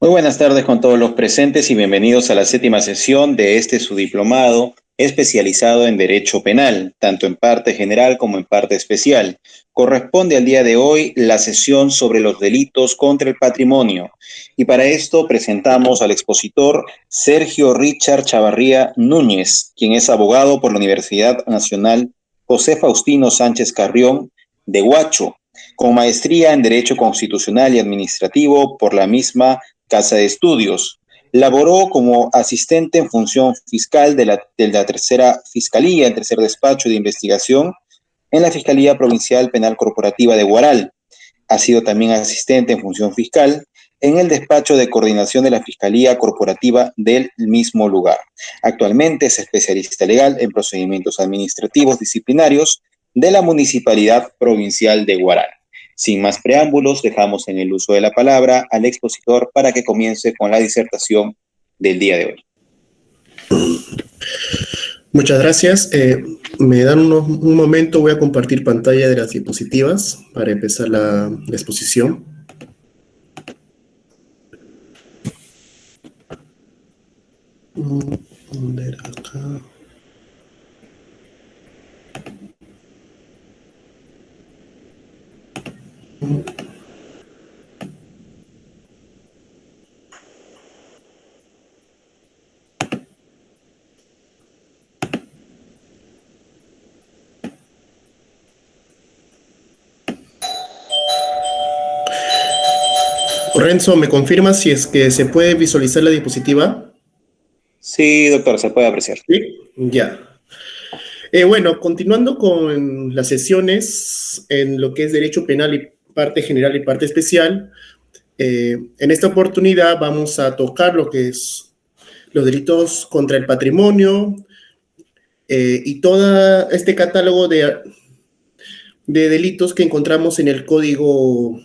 Muy buenas tardes con todos los presentes y bienvenidos a la séptima sesión de su diplomado especializado en Derecho Penal, tanto en parte general como en parte especial. Corresponde al día de hoy la sesión sobre los delitos contra el patrimonio. Y para esto presentamos al expositor Sergio Richard Chavarría Núñez, quien es abogado por la Universidad Nacional José Faustino Sánchez Carrión de Huacho, con maestría en Derecho Constitucional y Administrativo por la misma Casa de Estudios. Laboró como asistente en función fiscal de la tercera fiscalía, el tercer despacho de investigación en la Fiscalía Provincial Penal Corporativa de Huaral. Ha sido también asistente en función fiscal en el despacho de coordinación de la Fiscalía Corporativa del mismo lugar. Actualmente es especialista legal en procedimientos administrativos disciplinarios de la Municipalidad Provincial de Huaral. Sin más preámbulos, dejamos en el uso de la palabra al expositor para que comience con la disertación del día de hoy. Muchas gracias. Me dan un momento, voy a compartir pantalla de las diapositivas para empezar la exposición. ¿Dónde era acá? Renzo, ¿me confirma si es que se puede visualizar la diapositiva? Sí, doctor, se puede apreciar. Sí, ya. Bueno, continuando con las sesiones en lo que es derecho penal y parte general y parte especial, en esta oportunidad vamos a tocar lo que es los delitos contra el patrimonio y todo este catálogo de delitos que encontramos en el Código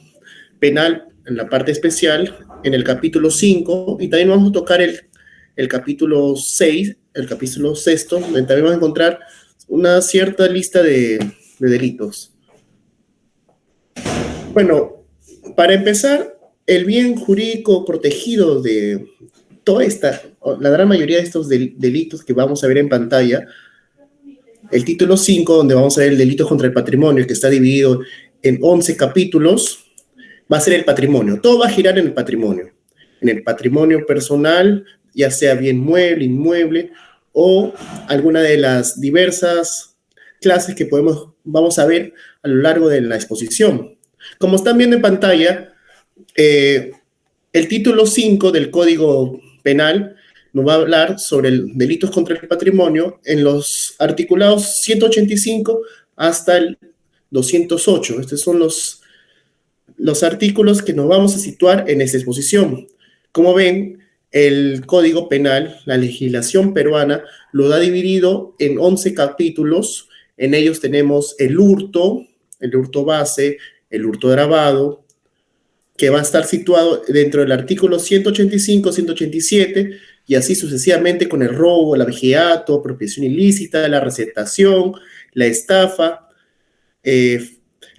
Penal, en la parte especial, en el capítulo 5, y también vamos a tocar el capítulo 6, el capítulo 6, donde también vamos a encontrar una cierta lista de delitos. Bueno, para empezar, el bien jurídico protegido de toda la gran mayoría de estos delitos que vamos a ver en pantalla, el título 5, donde vamos a ver el delito contra el patrimonio, que está dividido en 11 capítulos, va a ser el patrimonio. Todo va a girar en el patrimonio personal, ya sea bien mueble, inmueble, o alguna de las diversas clases que vamos a ver a lo largo de la exposición. Como están viendo en pantalla, el título 5 del Código Penal nos va a hablar sobre delitos contra el patrimonio en los articulados 185 hasta el 208. Estos son los artículos que nos vamos a situar en esta exposición. Como ven, el Código Penal, la legislación peruana, lo da dividido en 11 capítulos. En ellos tenemos el hurto base, el hurto agravado, que va a estar situado dentro del artículo 185, 187, y así sucesivamente con el robo, el abigeato, apropiación ilícita, la receptación, la estafa,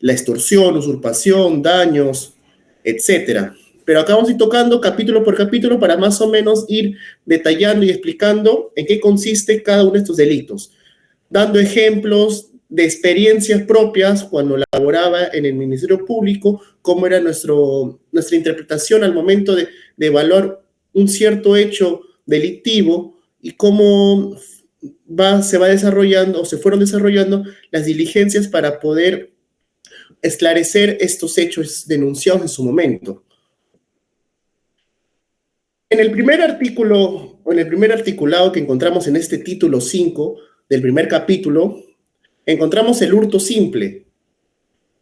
la extorsión, usurpación, daños, etc. Pero acá vamos a ir tocando capítulo por capítulo para más o menos ir detallando y explicando en qué consiste cada uno de estos delitos, dando ejemplos de experiencias propias cuando laboraba en el Ministerio Público, cómo era nuestra interpretación al momento de evaluar un cierto hecho delictivo y cómo se va desarrollando o se fueron desarrollando las diligencias para poder esclarecer estos hechos denunciados en su momento. En el primer artículo, o en el primer articulado que encontramos en este título 5 del primer capítulo, encontramos el hurto simple,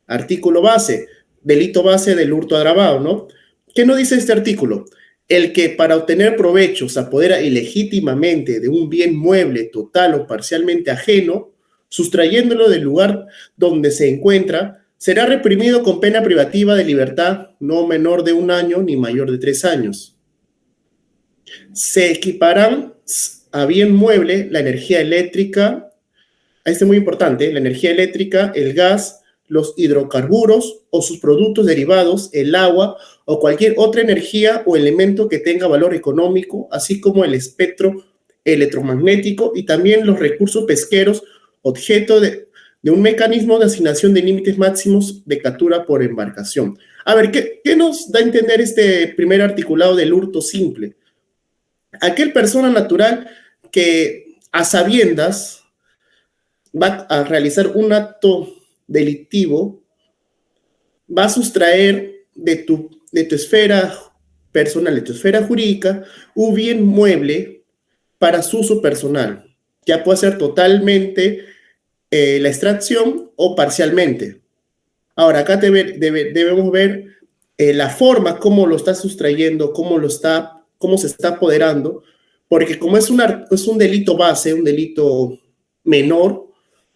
artículo base, delito base del hurto agravado, ¿no? ¿Qué nos dice este artículo? El que para obtener provecho se apodera ilegítimamente de un bien mueble total o parcialmente ajeno, sustrayéndolo del lugar donde se encuentra, será reprimido con pena privativa de libertad no menor de 1 año ni mayor de 3 años. Se equiparán a bien mueble la energía eléctrica, este es muy importante, la energía eléctrica, el gas, los hidrocarburos o sus productos derivados, el agua o cualquier otra energía o elemento que tenga valor económico, así como el espectro electromagnético y también los recursos pesqueros, objeto de un mecanismo de asignación de límites máximos de captura por embarcación. A ver, ¿qué nos da a entender este primer articulado del hurto simple? Aquel persona natural que a sabiendas va a realizar un acto delictivo, va a sustraer de tu esfera personal, de tu esfera jurídica, un bien mueble para su uso personal. Ya puede ser totalmente la extracción o parcialmente. Ahora, acá debemos ver la forma, cómo lo está sustrayendo, cómo se está apoderando, porque como es un delito base, un delito menor,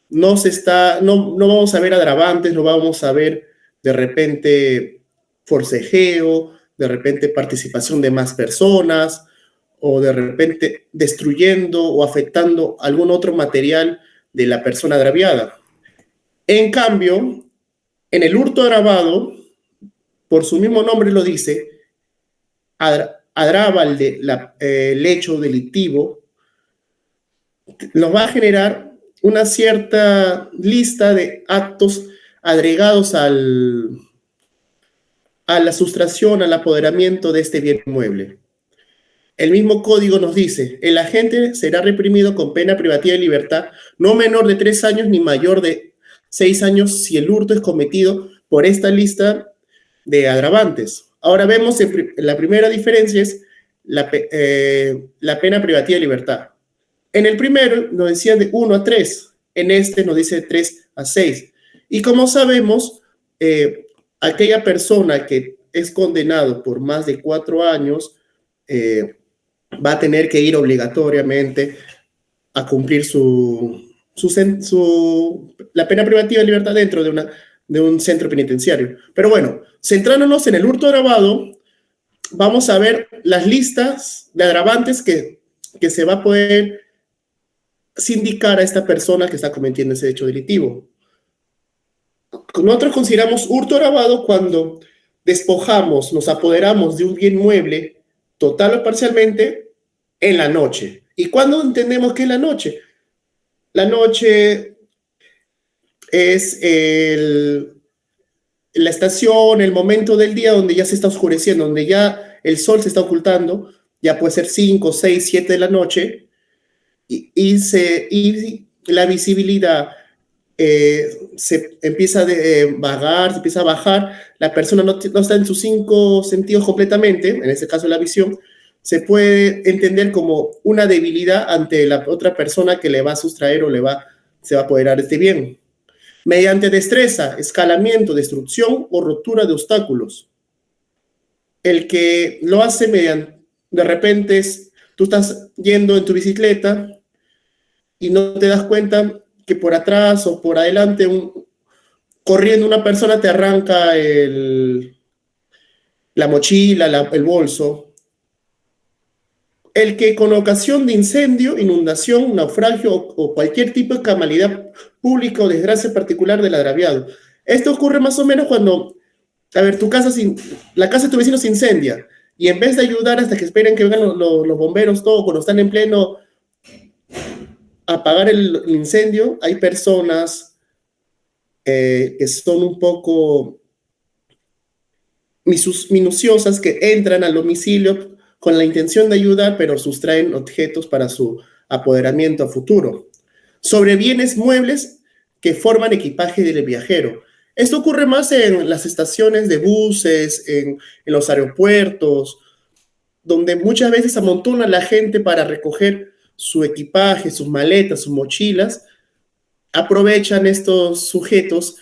no vamos a ver agravantes, no vamos a ver de repente forcejeo, de repente participación de más personas, o de repente destruyendo o afectando algún otro material de la persona agraviada. En cambio, en el hurto agravado, por su mismo nombre lo dice, agrava el hecho delictivo, nos va a generar una cierta lista de actos agregados a la sustracción, al apoderamiento de este bien inmueble. El mismo código nos dice, el agente será reprimido con pena privativa de libertad no menor de 3 años ni mayor de 6 años si el hurto es cometido por esta lista de agravantes. Ahora vemos, la primera diferencia es la pena privativa de libertad. En el primero nos decía de 1 a 3, en este nos dice 3 a 6. Y como sabemos, aquella persona que es condenado por más de 4 años va a tener que ir obligatoriamente a cumplir la pena privativa de libertad dentro de un centro penitenciario. Pero bueno, centrándonos en el hurto agravado, vamos a ver las listas de agravantes que se va a poder sindicar a esta persona que está cometiendo ese hecho delictivo. Nosotros consideramos hurto agravado cuando despojamos, nos apoderamos de un bien mueble total o parcialmente en la noche. ¿Y cuándo entendemos que es la noche? La noche es la estación, el momento del día donde ya se está oscureciendo, donde ya el sol se está ocultando, ya puede ser 5, 6, 7 de la noche, y la visibilidad se empieza a vagar, se empieza a bajar, la persona no está en sus 5 sentidos completamente, en este caso la visión, se puede entender como una debilidad ante la otra persona que le va a sustraer o se va a apoderar de este bien. Mediante destreza, escalamiento, destrucción o rotura de obstáculos. El que lo hace de repente, tú estás yendo en tu bicicleta y no te das cuenta que por atrás o por adelante, corriendo una persona te arranca la mochila, el bolso. El que con ocasión de incendio, inundación, naufragio o cualquier tipo de calamidad pública o desgracia particular del agraviado. Esto ocurre más o menos cuando, a ver, la casa de tu vecino se incendia y en vez de ayudar hasta que esperen que vengan los bomberos, todo, cuando están en pleno apagar el incendio, hay personas que son un poco minuciosas que entran al domicilio con la intención de ayudar, pero sustraen objetos para su apoderamiento a futuro. Sobre bienes muebles que forman equipaje del viajero. Esto ocurre más en las estaciones de buses, en los aeropuertos, donde muchas veces amontona la gente para recoger su equipaje, sus maletas, sus mochilas. Aprovechan estos sujetos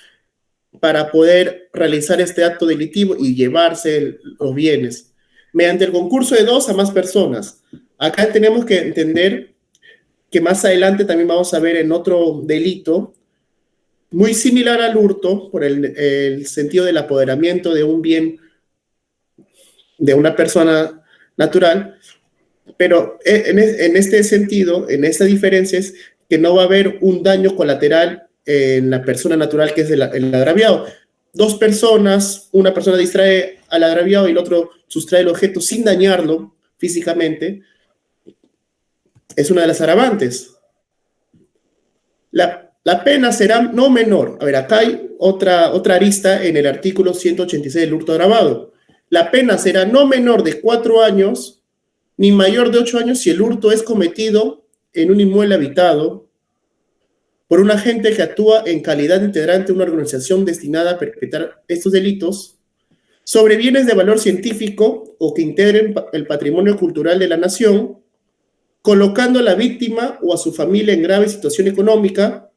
para poder realizar este acto delictivo y llevarse los bienes mediante el concurso de 2 a más personas. Acá tenemos que entender que más adelante también vamos a ver en otro delito muy similar al hurto por el sentido del apoderamiento de un bien de una persona natural, pero en este sentido, en esta diferencia es que no va a haber un daño colateral en la persona natural que es el agraviado. dos personas, una persona distrae al agraviado y el otro sustrae el objeto sin dañarlo físicamente, es una de las agravantes. La pena será no menor. A ver, acá hay otra arista en el artículo 186 del hurto agravado. La pena será no menor de 4 años ni mayor de 8 años si el hurto es cometido en un inmueble habitado por un agente que actúa en calidad de integrante de una organización destinada a perpetrar estos delitos sobre bienes de valor científico o que integren el patrimonio cultural de la nación, colocando a la víctima o a su familia en grave situación económica,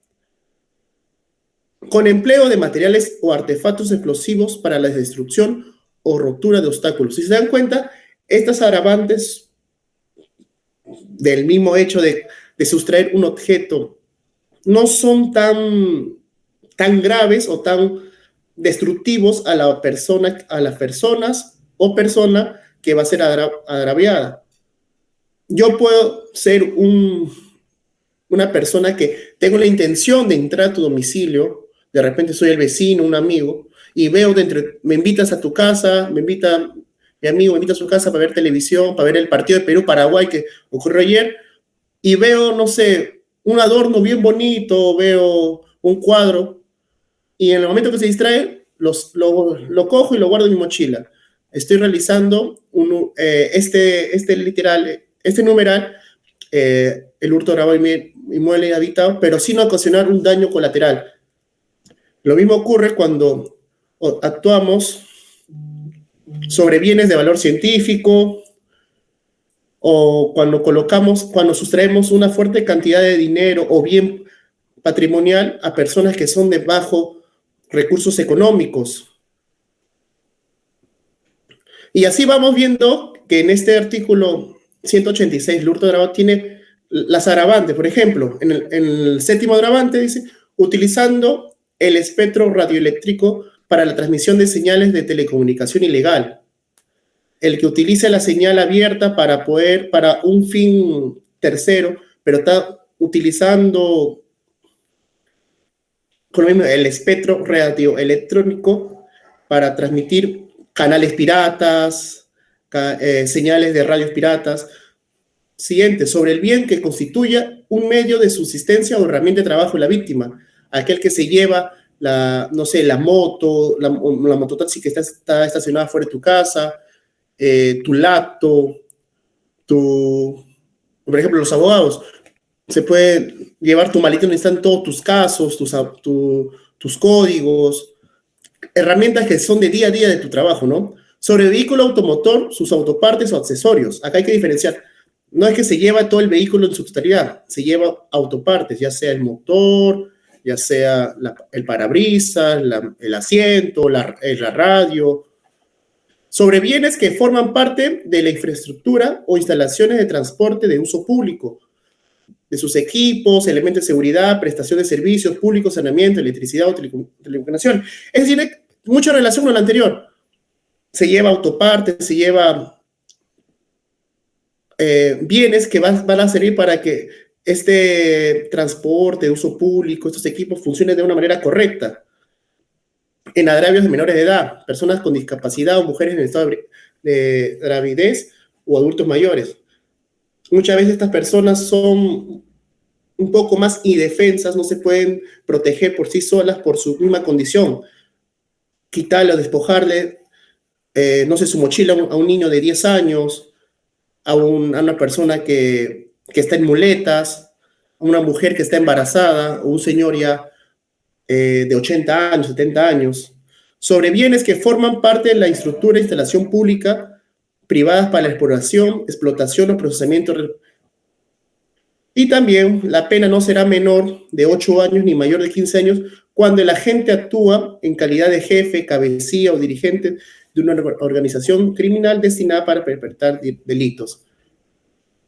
con empleo de materiales o artefactos explosivos para la destrucción o rotura de obstáculos. Si se dan cuenta, estas agravantes del mismo hecho de sustraer un objeto no son tan graves o tan destructivos a la persona, a las personas o persona que va a ser agraviada. Yo puedo ser una persona que tengo la intención de entrar a tu domicilio, de repente soy el vecino, un amigo, y veo me invitas a tu casa, mi amigo me invita a su casa para ver televisión, para ver el partido de Perú-Paraguay que ocurrió ayer, y veo, no sé, un adorno bien bonito, veo un cuadro, y en el momento que se distrae, lo cojo y lo guardo en mi mochila. Estoy realizando este numeral, el hurto agravado inmueble habitado, pero sin ocasionar un daño colateral. Lo mismo ocurre cuando actuamos sobre bienes de valor científico o cuando sustraemos una fuerte cantidad de dinero o bien patrimonial a personas que son de bajos recursos económicos. Y así vamos viendo que en este artículo 186, el hurto agravado tiene las agravantes. Por ejemplo, en el séptimo agravante dice, utilizando el espectro radioeléctrico para la transmisión de señales de telecomunicación ilegal. El que utilice la señal abierta para un fin tercero, pero está utilizando con lo mismo, el espectro radioelectrónico para transmitir canales piratas, señales de radios piratas. Siguiente, sobre el bien que constituya un medio de subsistencia o herramienta de trabajo de la víctima, aquel que se lleva la moto, la mototaxi que está estacionada fuera de tu casa, tu laptop, por ejemplo, los abogados, se puede llevar tu maleta donde están todos tus casos, tus códigos, herramientas que son de día a día de tu trabajo, ¿no? Sobre el vehículo automotor, sus autopartes o accesorios. Acá hay que diferenciar. No es que se lleva todo el vehículo en su totalidad, se lleva autopartes, ya sea el motor, ya sea el parabrisas, el asiento, la radio. Sobre bienes que forman parte de la infraestructura o instalaciones de transporte de uso público, de sus equipos, elementos de seguridad, prestación de servicios públicos, saneamiento, electricidad o telecomunicación. Es decir, mucha relación con lo anterior. Se lleva autopartes, se lleva bienes que van a servir para que este transporte de uso público, estos equipos funcionen de una manera correcta. En agravios de menores de edad, personas con discapacidad o mujeres en estado de gravidez o adultos mayores. Muchas veces estas personas son un poco más indefensas, no se pueden proteger por sí solas por su misma condición. Quitarle o despojarle, no sé, su mochila a un niño de 10 años, a una persona que está en muletas, a una mujer que está embarazada, o un señor ya de 80 años, 70 años. Sobre bienes que forman parte de la estructura e instalación pública privadas para la explotación o procesamiento. Y también la pena no será menor de 8 años ni mayor de 15 años cuando el agente actúa en calidad de jefe, cabecilla o dirigente de una organización criminal destinada para perpetrar delitos.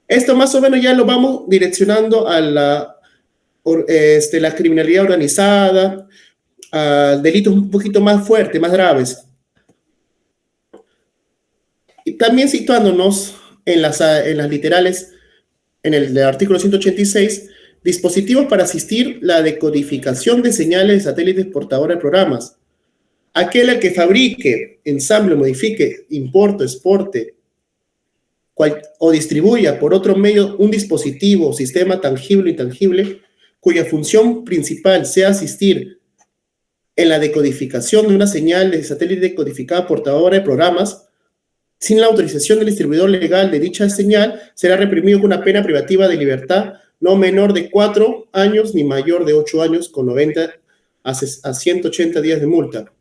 Esto más o menos ya lo vamos direccionando a la criminalidad organizada, a delitos un poquito más fuertes, más graves. Y también situándonos en las literales, en el artículo 186, dispositivos para asistir la decodificación de señales de satélites portadores de programas. Aquel al que fabrique, ensamble, modifique, importe, exporte o distribuya por otro medio un dispositivo o sistema tangible o intangible cuya función principal sea asistir en la decodificación de una señal de satélite codificada portadora de programas, sin la autorización del distribuidor legal de dicha señal, será reprimido con una pena privativa de libertad no menor de 4 años ni mayor de 8 años con 90 a 180 días de multa.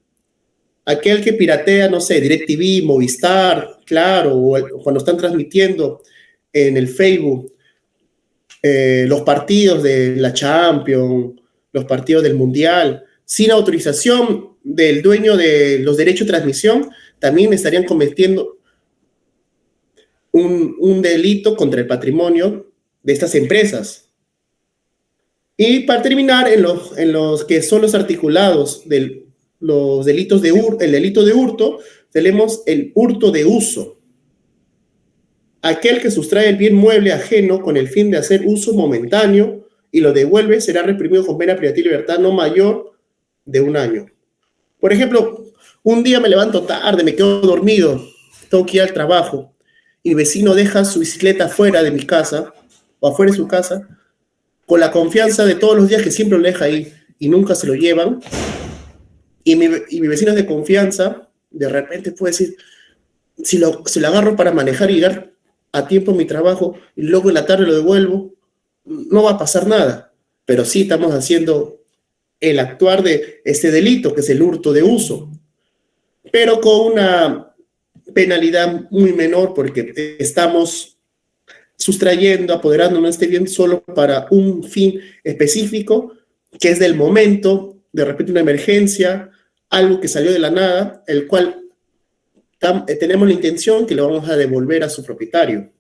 Aquel que piratea, no sé, DirecTV, Movistar, Claro, o cuando están transmitiendo en el Facebook los partidos de la Champions, los partidos del Mundial, sin autorización del dueño de los derechos de transmisión, también estarían cometiendo un delito contra el patrimonio de estas empresas. Y para terminar, en los que son los articulados de los delitos el delito de hurto, tenemos el hurto de uso. Aquel que sustrae el bien mueble ajeno con el fin de hacer uso momentáneo y lo devuelve será reprimido con pena privativa de libertad no mayor de 1 año. Por ejemplo, un día me levanto tarde, me quedo dormido, tengo que ir al trabajo y mi vecino deja su bicicleta afuera de mi casa o afuera de su casa con la confianza de todos los días que siempre lo deja ahí y nunca se lo llevan. Y mi vecino es de confianza, de repente puede decir, si lo agarro para manejar y llegar a tiempo a mi trabajo y luego en la tarde lo devuelvo, no va a pasar nada. Pero sí estamos haciendo el actuar de este delito, que es el hurto de uso, pero con una penalidad muy menor porque estamos sustrayendo, apoderándonos de este bien solo para un fin específico, que es del momento, de repente una emergencia, algo que salió de la nada, el cual tenemos la intención que lo vamos a devolver a su propietario.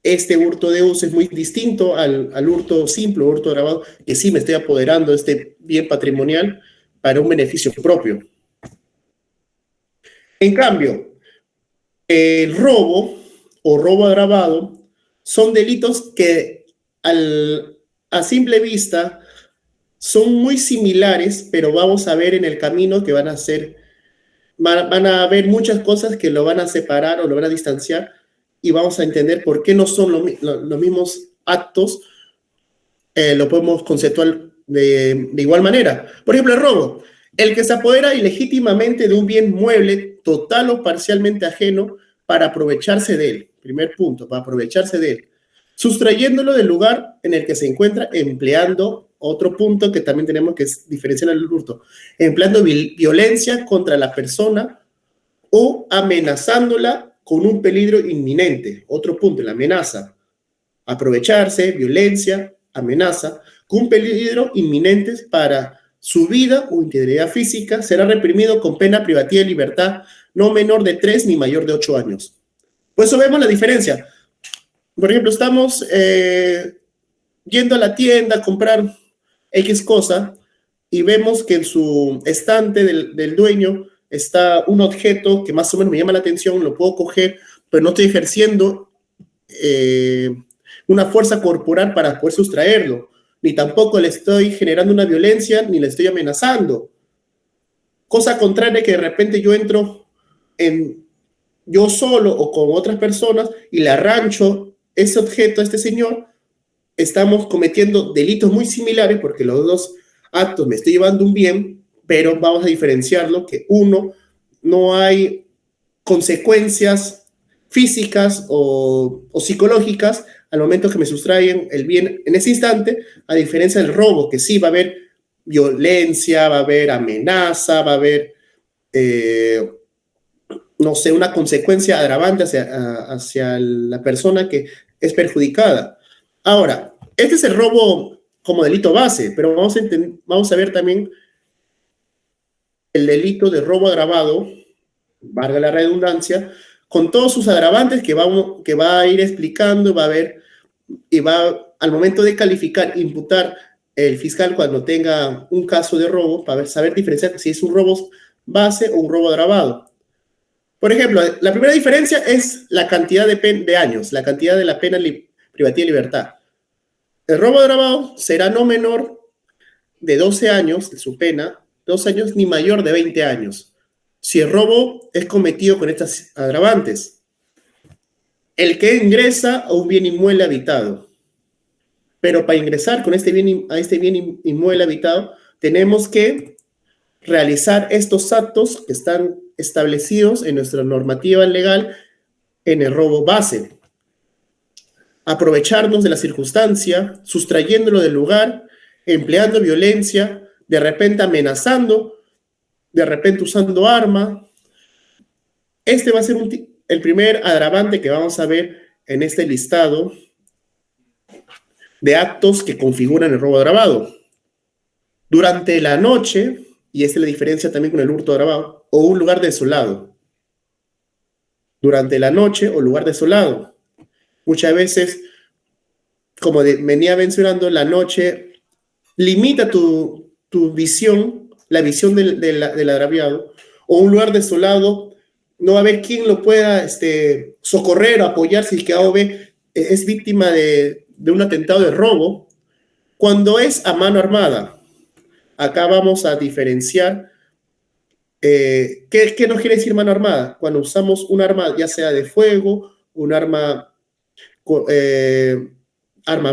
Este hurto de uso es muy distinto al hurto simple, hurto agravado, que sí me estoy apoderando de este bien patrimonial para un beneficio propio. En cambio, el robo o robo agravado son delitos que a simple vista son muy similares, pero vamos a ver en el camino que van a haber muchas cosas que lo van a separar o lo van a distanciar y vamos a entender por qué no son los mismos actos, lo podemos conceptuar de igual manera. Por ejemplo, el robo. El que se apodera ilegítimamente de un bien mueble total o parcialmente ajeno para aprovecharse de él. Primer punto, para aprovecharse de él. Sustrayéndolo del lugar en el que se encuentra, empleando otro punto que también tenemos que diferenciar el hurto, empleando violencia contra la persona o amenazándola con un peligro inminente. Otro punto, la amenaza. Aprovecharse, violencia, amenaza, con un peligro inminente para su vida o integridad física, será reprimido con pena privativa de libertad no menor de 3 ni mayor de 8 años. Pues eso vemos la diferencia. Por ejemplo, estamos yendo a la tienda a comprar X cosa y vemos que en su estante del dueño está un objeto que más o menos me llama la atención, lo puedo coger, pero no estoy ejerciendo una fuerza corporal para poder sustraerlo, ni tampoco le estoy generando una violencia, ni le estoy amenazando. Cosa contraria que de repente yo entro yo solo o con otras personas y le arrancho ese objeto a este señor, estamos cometiendo delitos muy similares porque los dos actos me estoy llevando un bien, pero vamos a diferenciarlo que uno no hay consecuencias físicas o psicológicas al momento que me sustraen el bien en ese instante, a diferencia del robo, que sí va a haber violencia, va a haber amenaza, va a haber, no sé, una consecuencia agravante hacia la persona que es perjudicada. Ahora, este es el robo como delito base, pero vamos a ver también el delito de robo agravado, valga la redundancia, con todos sus agravantes que va a ir explicando, va a ver, y va al momento de calificar, imputar el fiscal cuando tenga un caso de robo, para saber diferenciar si es un robo base o un robo agravado. Por ejemplo, la primera diferencia es la cantidad de años, la cantidad de la pena privativa de libertad. El robo agravado será no menor de 12 años de su pena 2 años ni mayor de 20 años. Si el robo es cometido con estas agravantes. El que ingresa a un bien inmueble habitado. Pero para ingresar a este bien inmueble habitado, tenemos que realizar estos actos que están establecidos en nuestra normativa legal en el robo base. Aprovecharnos de la circunstancia, sustrayéndolo del lugar, empleando violencia, de repente amenazando, de repente usando arma. Este va a ser el primer agravante que vamos a ver en este listado de actos que configuran el robo agravado. Durante la noche, y esta es la diferencia también con el hurto agravado, o un lugar desolado. Durante la noche o lugar desolado. Muchas veces, como venía mencionando, la noche limita tu visión, la visión del agraviado, o un lugar desolado, no va a haber quien lo pueda socorrer o apoyar si el que es víctima de un atentado de robo, cuando es a mano armada. Acá vamos a diferenciar ¿qué nos quiere decir mano armada? Cuando usamos un arma ya sea de fuego, un arma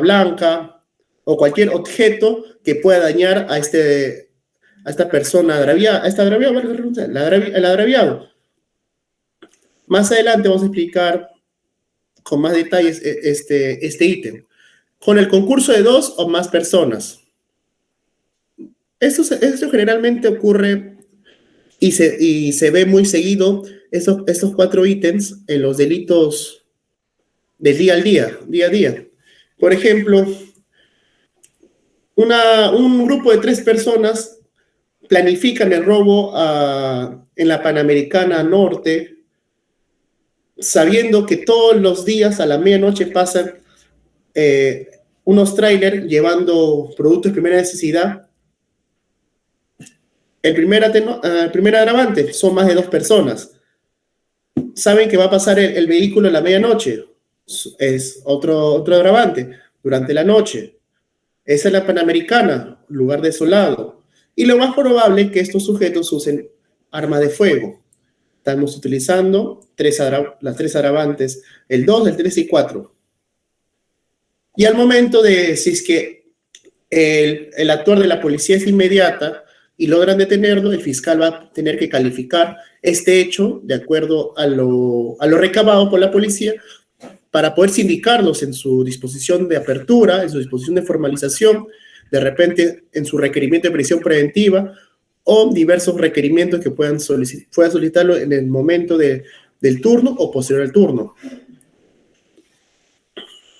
blanca o cualquier objeto que pueda dañar a esta persona agraviada, el agraviado. Más adelante vamos a explicar con más detalles este ítem. Con el concurso de 2 o más personas. Esto generalmente ocurre y se ve muy seguido estos 4 ítems en los delitos del día a día. Por ejemplo, un grupo de 3 personas planifican el robo en la Panamericana Norte, sabiendo que todos los días a la medianoche pasan unos trailers llevando productos de primera necesidad. El primer agravante son más de 2 personas. Saben que va a pasar el vehículo a la medianoche. Es otro agravante. Durante la noche. Esa es la Panamericana, lugar desolado. Y lo más probable es que estos sujetos usen armas de fuego. Estamos utilizando las 3 agravantes, el 2, el 3 y 4. Y al momento si es que el actuar de la policía es inmediata y logran detenerlo, el fiscal va a tener que calificar este hecho de acuerdo a lo recabado por la policía para poder sindicarlos en su disposición de apertura, en su disposición de formalización, de repente en su requerimiento de prisión preventiva o diversos requerimientos que puedan solicitarlo en el momento del turno o posterior al turno.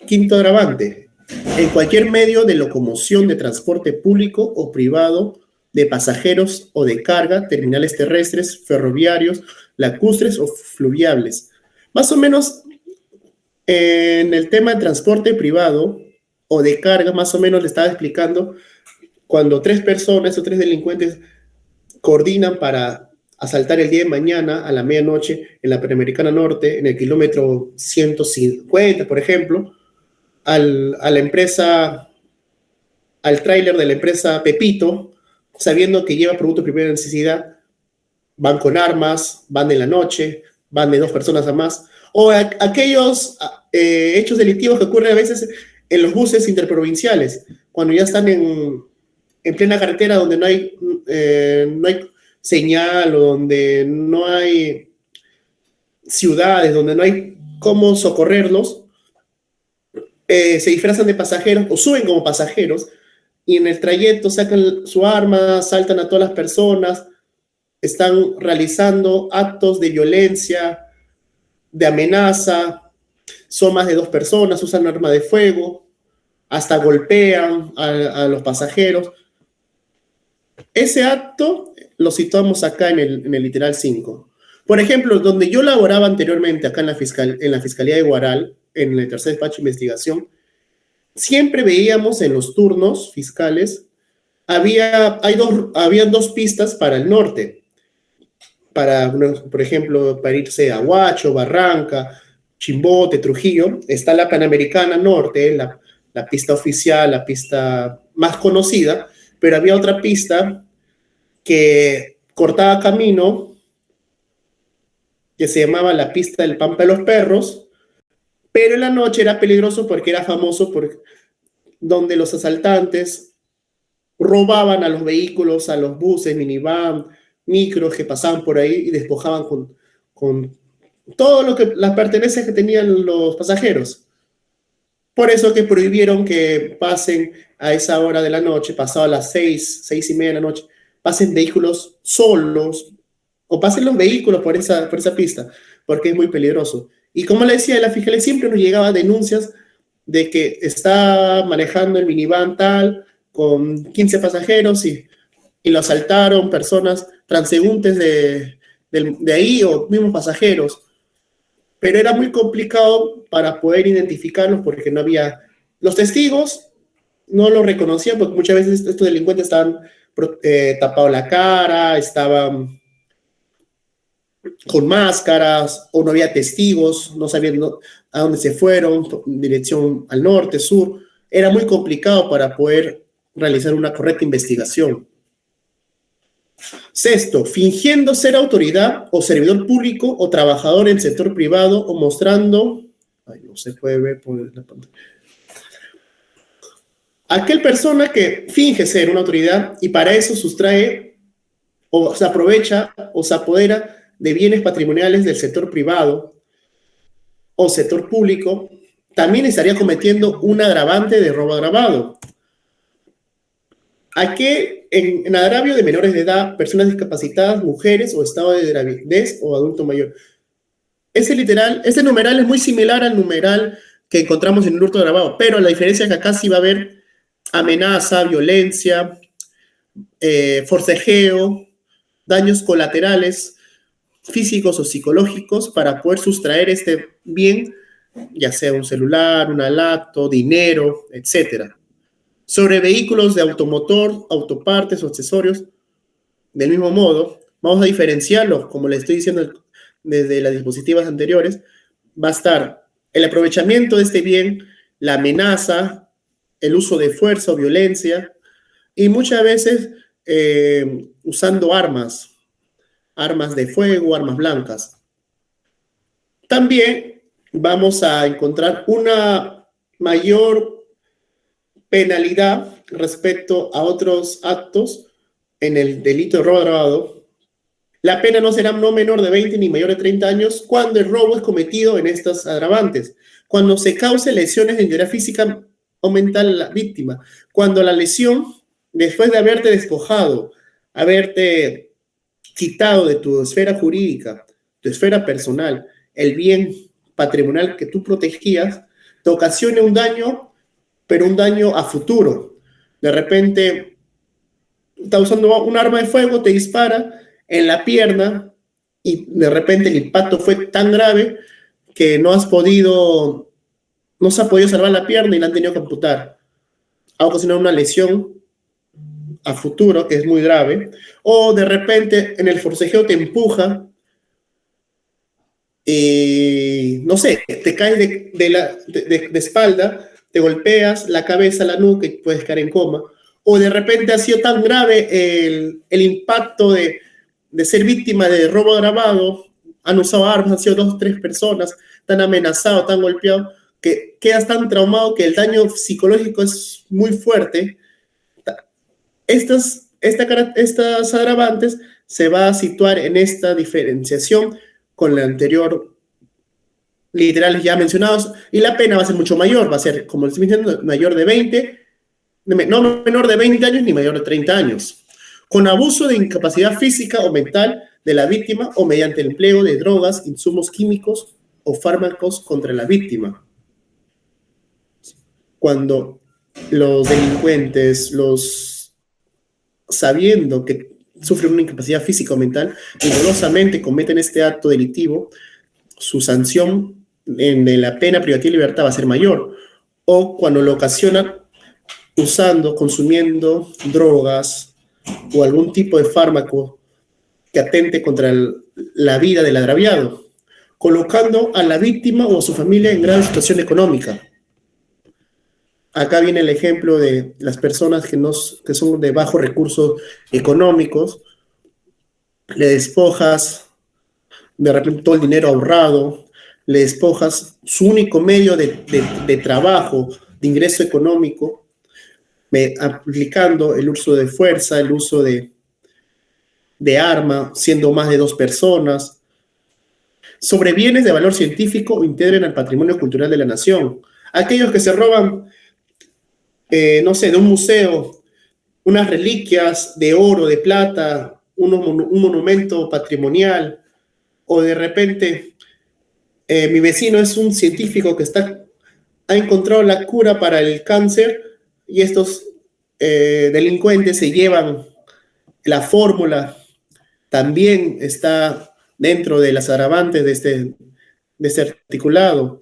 Quinto agravante, en cualquier medio de locomoción de transporte público o privado de pasajeros o de carga, terminales terrestres, ferroviarios, lacustres o fluviales. Más o menos en el tema de transporte privado o de carga, más o menos le estaba explicando cuando 3 personas o 3 delincuentes coordinan para asaltar el día de mañana a la medianoche en la Panamericana Norte, en el kilómetro 150, por ejemplo, al tráiler de la empresa Pepito, sabiendo que lleva productos de primera necesidad, van con armas, van en la noche, van de 2 personas a más, o aquellos hechos delictivos que ocurren a veces en los buses interprovinciales, cuando ya están en plena carretera donde no hay señal, o donde no hay ciudades, donde no hay cómo socorrerlos, se disfrazan de pasajeros o suben como pasajeros y en el trayecto sacan su arma, saltan a todas las personas, están realizando actos de violencia, de amenaza, son más de 2 personas, usan arma de fuego, hasta golpean a los pasajeros. Ese acto lo situamos acá en el literal 5. Por ejemplo, donde yo laboraba anteriormente, acá en la Fiscalía de Huaral, en el tercer despacho de investigación, siempre veíamos en los turnos fiscales, habían 2 pistas para el norte, por ejemplo, para irse a Huacho, Barranca, Chimbote, Trujillo. Está la Panamericana Norte, la pista oficial, la pista más conocida, pero había otra pista que cortaba camino, que se llamaba la pista del Pampa de los Perros, pero en la noche era peligroso porque era famoso por donde los asaltantes robaban a los vehículos, a los buses, minivan, micros que pasaban por ahí y despojaban con todo lo que las pertenencias que tenían los pasajeros. Por eso que prohibieron que pasen a esa hora de la noche, pasado a las 6:30 de la noche, pasen vehículos solos o pasen los vehículos por esa pista, porque es muy peligroso. Y como le decía, la Fiscalía siempre nos llegaba denuncias de que está manejando el minivan tal con 15 pasajeros y lo asaltaron personas transeúntes de ahí o mismos pasajeros. Pero era muy complicado para poder identificarlos porque no había... Los testigos no lo reconocían porque muchas veces estos delincuentes estaban tapados la cara, estaban con máscaras o no había testigos, no sabían a dónde se fueron, dirección al norte, sur. Era muy complicado para poder realizar una correcta investigación. Sexto, fingiendo ser autoridad o servidor público o trabajador en el sector privado o mostrando... Ay, no se puede ver por la pantalla. Aquel persona que finge ser una autoridad y para eso sustrae o se aprovecha o se apodera de bienes patrimoniales del sector privado o sector público, también estaría cometiendo un agravante de robo agravado. Aquel en agravio de menores de edad, personas discapacitadas, mujeres o estado de gravidez o adulto mayor. Este numeral es muy similar al numeral que encontramos en el hurto agravado, pero la diferencia es que acá sí va a haber amenaza, violencia, forcejeo, daños colaterales, físicos o psicológicos para poder sustraer este bien, ya sea un celular, una laptop, dinero, etc. Sobre vehículos de automotor, autopartes o accesorios, del mismo modo, vamos a diferenciarlos, como les estoy diciendo desde las diapositivas anteriores, va a estar el aprovechamiento de este bien, la amenaza, el uso de fuerza o violencia, y muchas veces usando armas de fuego, armas blancas. También vamos a encontrar una mayor penalidad respecto a otros actos en el delito de robo agravado. La pena no será no menor de 20 ni mayor de 30 años cuando el robo es cometido en estas agravantes, cuando se cause lesiones de integridad física o mental a la víctima, cuando la lesión, después de haberte despojado, haberte quitado de tu esfera jurídica, tu esfera personal, el bien patrimonial que tú protegías, te ocasione un daño, pero un daño a futuro. De repente, está usando un arma de fuego, te dispara en la pierna y de repente el impacto fue tan grave que no se ha podido salvar la pierna y la han tenido que amputar. Ha ocasionado una lesión a futuro, que es muy grave, o de repente en el forcejeo te empuja y, no sé, te caes de espalda, te golpeas la cabeza, la nuca y puedes caer en coma, o de repente ha sido tan grave el impacto de ser víctima de robo agravado, han usado armas, han sido 2 o 3 personas, tan amenazado, tan golpeado, que quedas tan traumado que el daño psicológico es muy fuerte. Estas agravantes se va a situar en esta diferenciación con la anterior literales ya mencionados y la pena va a ser mucho mayor, va a ser, como les estoy diciendo, mayor de 20, no menor de 20 años ni mayor de 30 años, con abuso de incapacidad física o mental de la víctima o mediante el empleo de drogas, insumos químicos o fármacos contra la víctima. Cuando los delincuentes, sabiendo que sufren una incapacidad física o mental y dolosamente cometen este acto delictivo, su sanción de la pena privativa de libertad va a ser mayor. O cuando lo ocasionan consumiendo drogas o algún tipo de fármaco que atente contra la vida del agraviado, colocando a la víctima o a su familia en grave situación económica. Acá viene el ejemplo de las personas que son de bajos recursos económicos, le despojas de repente todo el dinero ahorrado, le despojas su único medio de trabajo, de ingreso económico, aplicando el uso de fuerza, el uso de arma, siendo más de 2 personas, sobre bienes de valor científico o integren al patrimonio cultural de la nación. Aquellos que se roban, no sé, de un museo, unas reliquias de oro, de plata, un monumento patrimonial, o de repente mi vecino es un científico que ha encontrado la cura para el cáncer y estos delincuentes se llevan la fórmula, también está dentro de las agravantes de este articulado.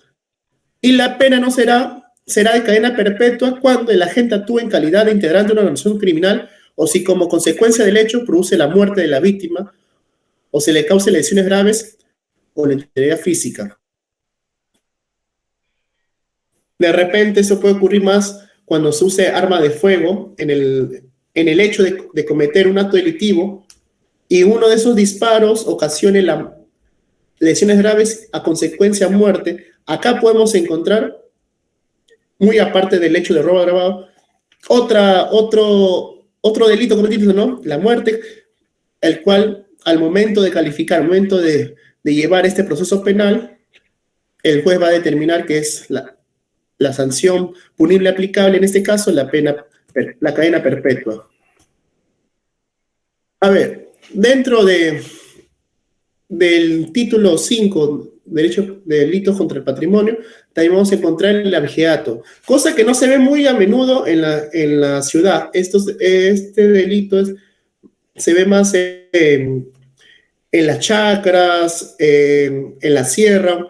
Y la pena no será de cadena perpetua cuando el agente actúe en calidad de integrante de una organización criminal o si como consecuencia del hecho produce la muerte de la víctima o se le cause lesiones graves o la integridad física. De repente eso puede ocurrir más cuando se use arma de fuego en el hecho de cometer un acto delictivo y uno de esos disparos ocasione lesiones graves a consecuencia de muerte. Acá podemos encontrar, muy aparte del hecho de robo agravado, otro delito cometido, ¿no? La muerte, el cual al momento de calificar, al momento de llevar este proceso penal, el juez va a determinar que es la sanción punible aplicable, en este caso la cadena perpetua. A ver, dentro del título 5, derecho de delitos contra el patrimonio, también vamos a encontrar el abigeato, cosa que no se ve muy a menudo en la ciudad. Este delito se ve más en las chacras, en la sierra,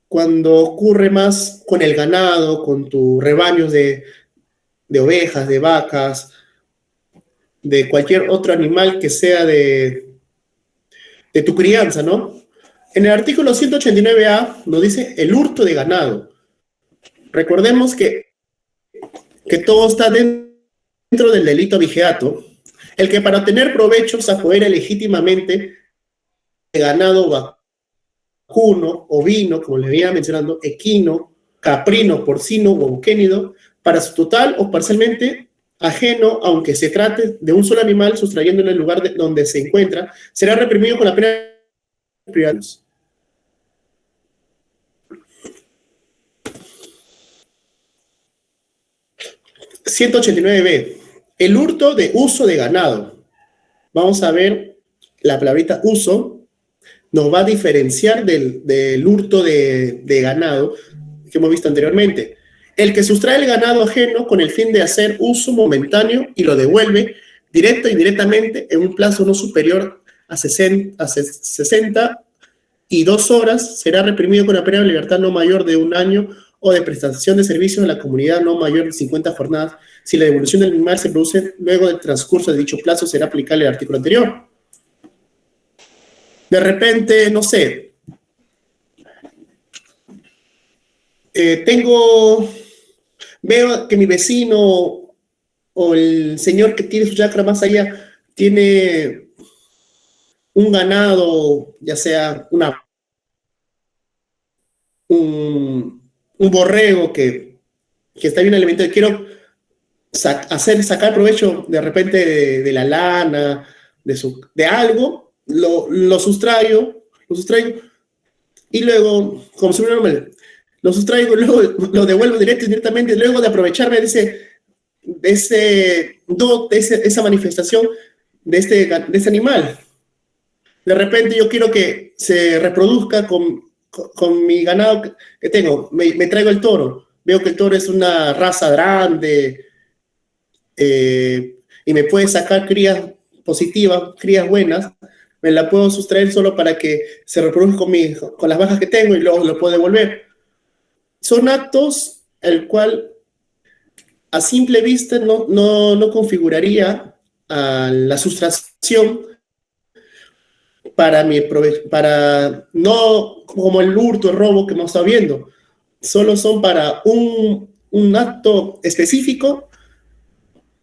cuando ocurre más con el ganado, con tus rebaños de ovejas, de vacas, de cualquier otro animal que sea de tu crianza, ¿no? En el artículo 189A nos dice el hurto de ganado. Recordemos que todo está dentro del delito abigeato, el que para obtener provechos se apodera legítimamente de ganado vacuno, ovino, como le venía mencionando, equino, caprino, porcino o euquénido, para su total o parcialmente ajeno, aunque se trate de un solo animal, sustrayéndolo del lugar donde se encuentra, será reprimido con la pena de privada. 189b. El hurto de uso de ganado. Vamos a ver la palabrita uso. Nos va a diferenciar del hurto de ganado que hemos visto anteriormente. El que sustrae el ganado ajeno con el fin de hacer uso momentáneo y lo devuelve directo e indirectamente en un plazo no superior a 62 horas será reprimido con la pena de libertad no mayor de 1 año o de prestación de servicios a la comunidad no mayor de 50 jornadas. Si la devolución del animal se produce luego del transcurso de dicho plazo, será aplicable el artículo anterior. De repente, no sé, veo que mi vecino o el señor que tiene su chacra más allá tiene un ganado, ya sea un borrego que está bien alimentado y quiero sacar provecho de repente de la lana, de algo, lo sustraigo y luego, como si fuera normal, lo sustraigo, luego lo devuelvo directamente, luego de aprovecharme de esa manifestación de este animal. De repente yo quiero que se reproduzca con mi ganado que tengo. Me traigo el toro. Veo que el toro es una raza grande y me puede sacar crías positivas, crías buenas. Me la puedo sustraer solo para que se reproduzca con las vacas que tengo y luego lo puedo devolver. Son actos el cual a simple vista no configuraría a la sustracción para no como el hurto, el robo que hemos estado viendo. Solo son para un acto específico,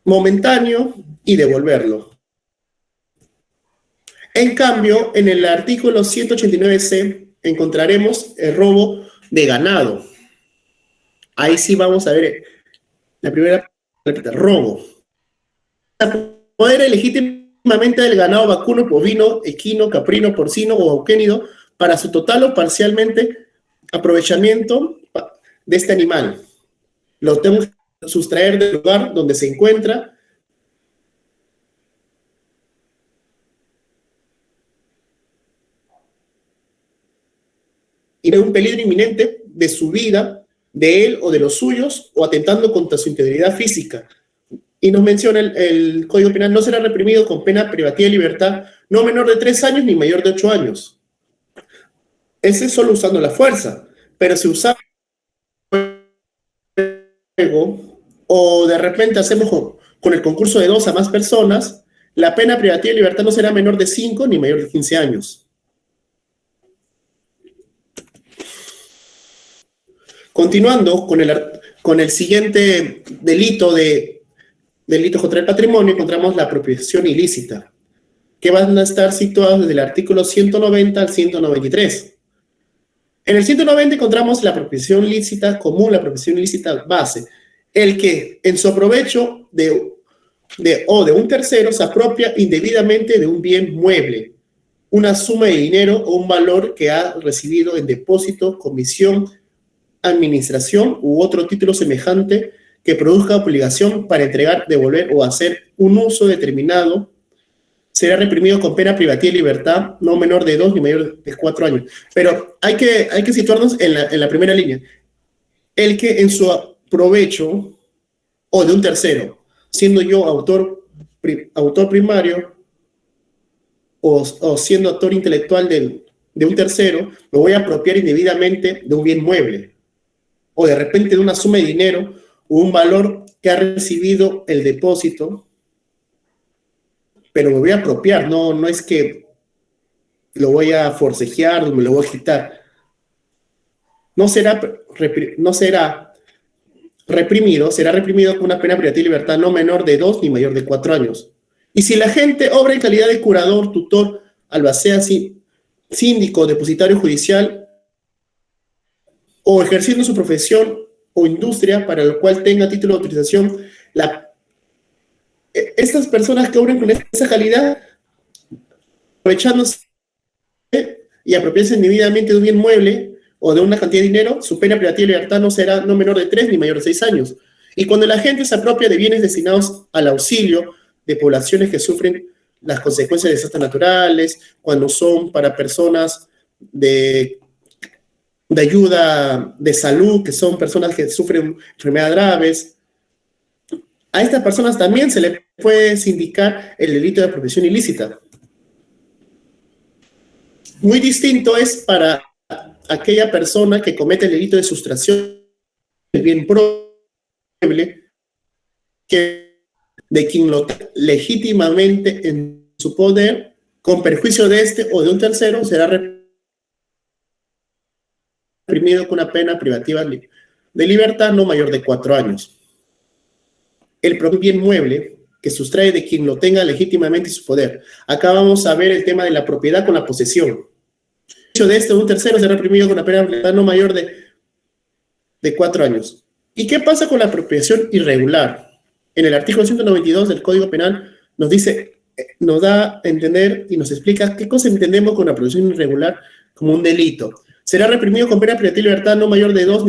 momentáneo y devolverlo. En cambio, en el artículo 189C encontraremos el robo de ganado. Ahí sí vamos a ver la primera, robo. Poder legítimamente del ganado vacuno, bovino, equino, caprino, porcino o auquénido para su total o parcialmente aprovechamiento de este animal. Lo tengo que sustraer del lugar donde se encuentra y de un peligro inminente de su vida, de él o de los suyos, o atentando contra su integridad física. Y nos menciona el Código Penal, no será reprimido con pena privativa de libertad no menor de 3 años ni mayor de 8 años. Ese es solo usando la fuerza, pero si usamos o de repente hacemos con el concurso de 2 a más personas, la pena privativa de libertad no será menor de 5 ni mayor de 15 años. Continuando con el siguiente delito contra el patrimonio, encontramos la apropiación ilícita, que van a estar situados desde el artículo 190 al 193. En el 190 encontramos la apropiación ilícita común, la apropiación ilícita base, el que en su aprovecho de un tercero se apropia indebidamente de un bien mueble, una suma de dinero o un valor que ha recibido en depósito, comisión, administración u otro título semejante que produzca obligación para entregar, devolver o hacer un uso determinado, será reprimido con pena privativa de libertad no menor de 2 ni mayor de 4 años. Pero hay que situarnos en la primera línea. El que en su provecho o de un tercero, siendo yo autor primario o siendo autor intelectual de un tercero, me voy a apropiar indebidamente de un bien mueble o de repente de una suma de dinero o un valor que ha recibido el depósito, pero me voy a apropiar, no es que lo voy a forcejear, me lo voy a quitar. No será reprimido, será reprimido con una pena privativa de libertad no menor de 2 ni mayor de 4 años. Y si la gente obra en calidad de curador, tutor, albacea, síndico, depositario judicial, o ejerciendo su profesión o industria para lo cual tenga título de autorización, estas personas que obren con esa calidad, aprovechándose y apropiándose indebidamente de un bien mueble o de una cantidad de dinero, su pena privativa de libertad no será no menor de 3 ni mayor de 6 años. Y cuando la gente se apropia de bienes destinados al auxilio de poblaciones que sufren las consecuencias de desastres naturales, cuando son para personas de ayuda de salud, que son personas que sufren enfermedades graves, a estas personas también se le puede sindicar el delito de apropiación ilícita. Muy distinto es para aquella persona que comete el delito de sustracción del bien mueble, de quien lo tiene legítimamente en su poder, con perjuicio de este o de un tercero, será reprimido con una pena privativa de libertad no mayor de 4 años. El propio bien mueble que sustrae de quien lo tenga legítimamente en su poder. Acá vamos a ver el tema de la propiedad con la posesión. El hecho de este o un tercero será reprimido con una pena de libertad no mayor de 4 años. ¿Y qué pasa con la apropiación irregular? En el artículo 192 del Código Penal nos dice, nos da a entender y nos explica qué cosa entendemos con la apropiación irregular como un delito. Será reprimido con pena privativa de libertad no mayor de 2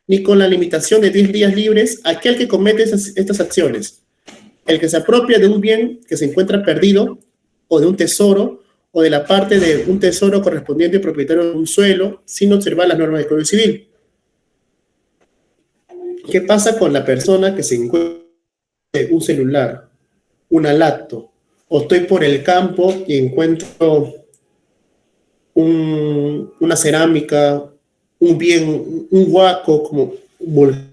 ni con la limitación de 10 días libres aquel que comete estas acciones. El que se apropia de un bien que se encuentra perdido o de un tesoro o de la parte de un tesoro correspondiente al propietario de un suelo sin observar las normas del Código Civil. ¿Qué pasa con la persona que se encuentra un celular, una laptop, o estoy por el campo y encuentro una cerámica, un bien, un huaco, como vulgarmente,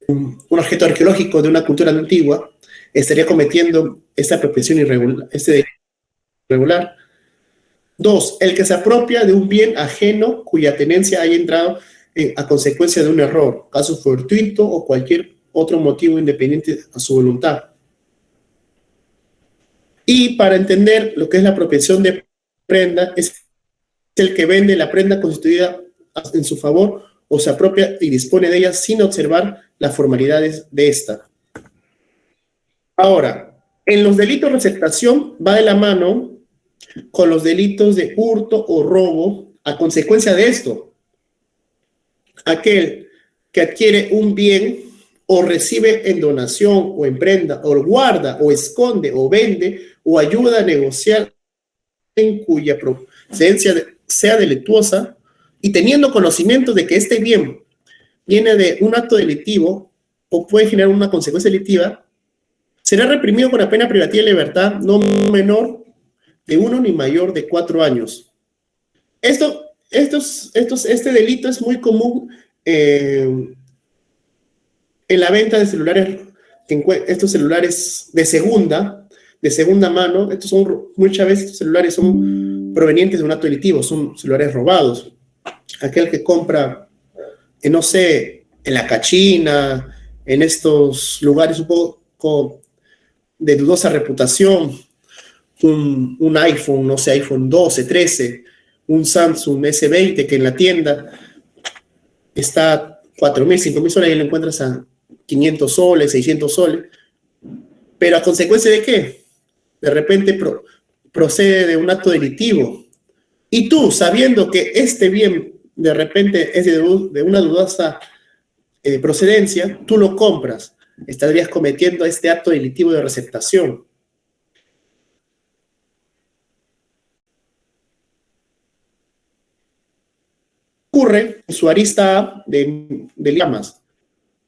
un objeto arqueológico de una cultura antigua, estaría cometiendo esta apropiación irregular, este delito irregular. 2. El que se apropia de un bien ajeno cuya tenencia haya entrado a consecuencia de un error, caso fortuito o cualquier otro motivo independiente a su voluntad. Y para entender lo que es la apropiación de prenda, es el que vende la prenda constituida en su favor o se apropia y dispone de ella sin observar las formalidades de esta. Ahora, en los delitos de receptación va de la mano con los delitos de hurto o robo a consecuencia de esto. Aquel que adquiere un bien o recibe en donación o en prenda o guarda o esconde o vende o ayuda a negociar en cuya procedencia sea delictuosa y teniendo conocimiento de que este bien viene de un acto delictivo o puede generar una consecuencia delictiva, será reprimido con la pena privativa de libertad no menor de 1 ni mayor de 4 años. Este delito es muy común en la venta de celulares, estos celulares de segunda mano. Muchas veces estos celulares son provenientes de un acto delictivo, son celulares robados. Aquel que compra, no sé, en la Cachina, en estos lugares un poco de dudosa reputación, un iPhone, no sé, iPhone 12, 13, un Samsung S20 que en la tienda está a 4.000, 5.000 soles y lo encuentras a 500 soles, 600 soles. ¿Pero a consecuencia de qué? De repente procede de un acto delictivo. Y tú, sabiendo que este bien de repente es de una dudosa procedencia, tú lo compras. Estarías cometiendo este acto delictivo de receptación. Ocurre en su arista A de llamas.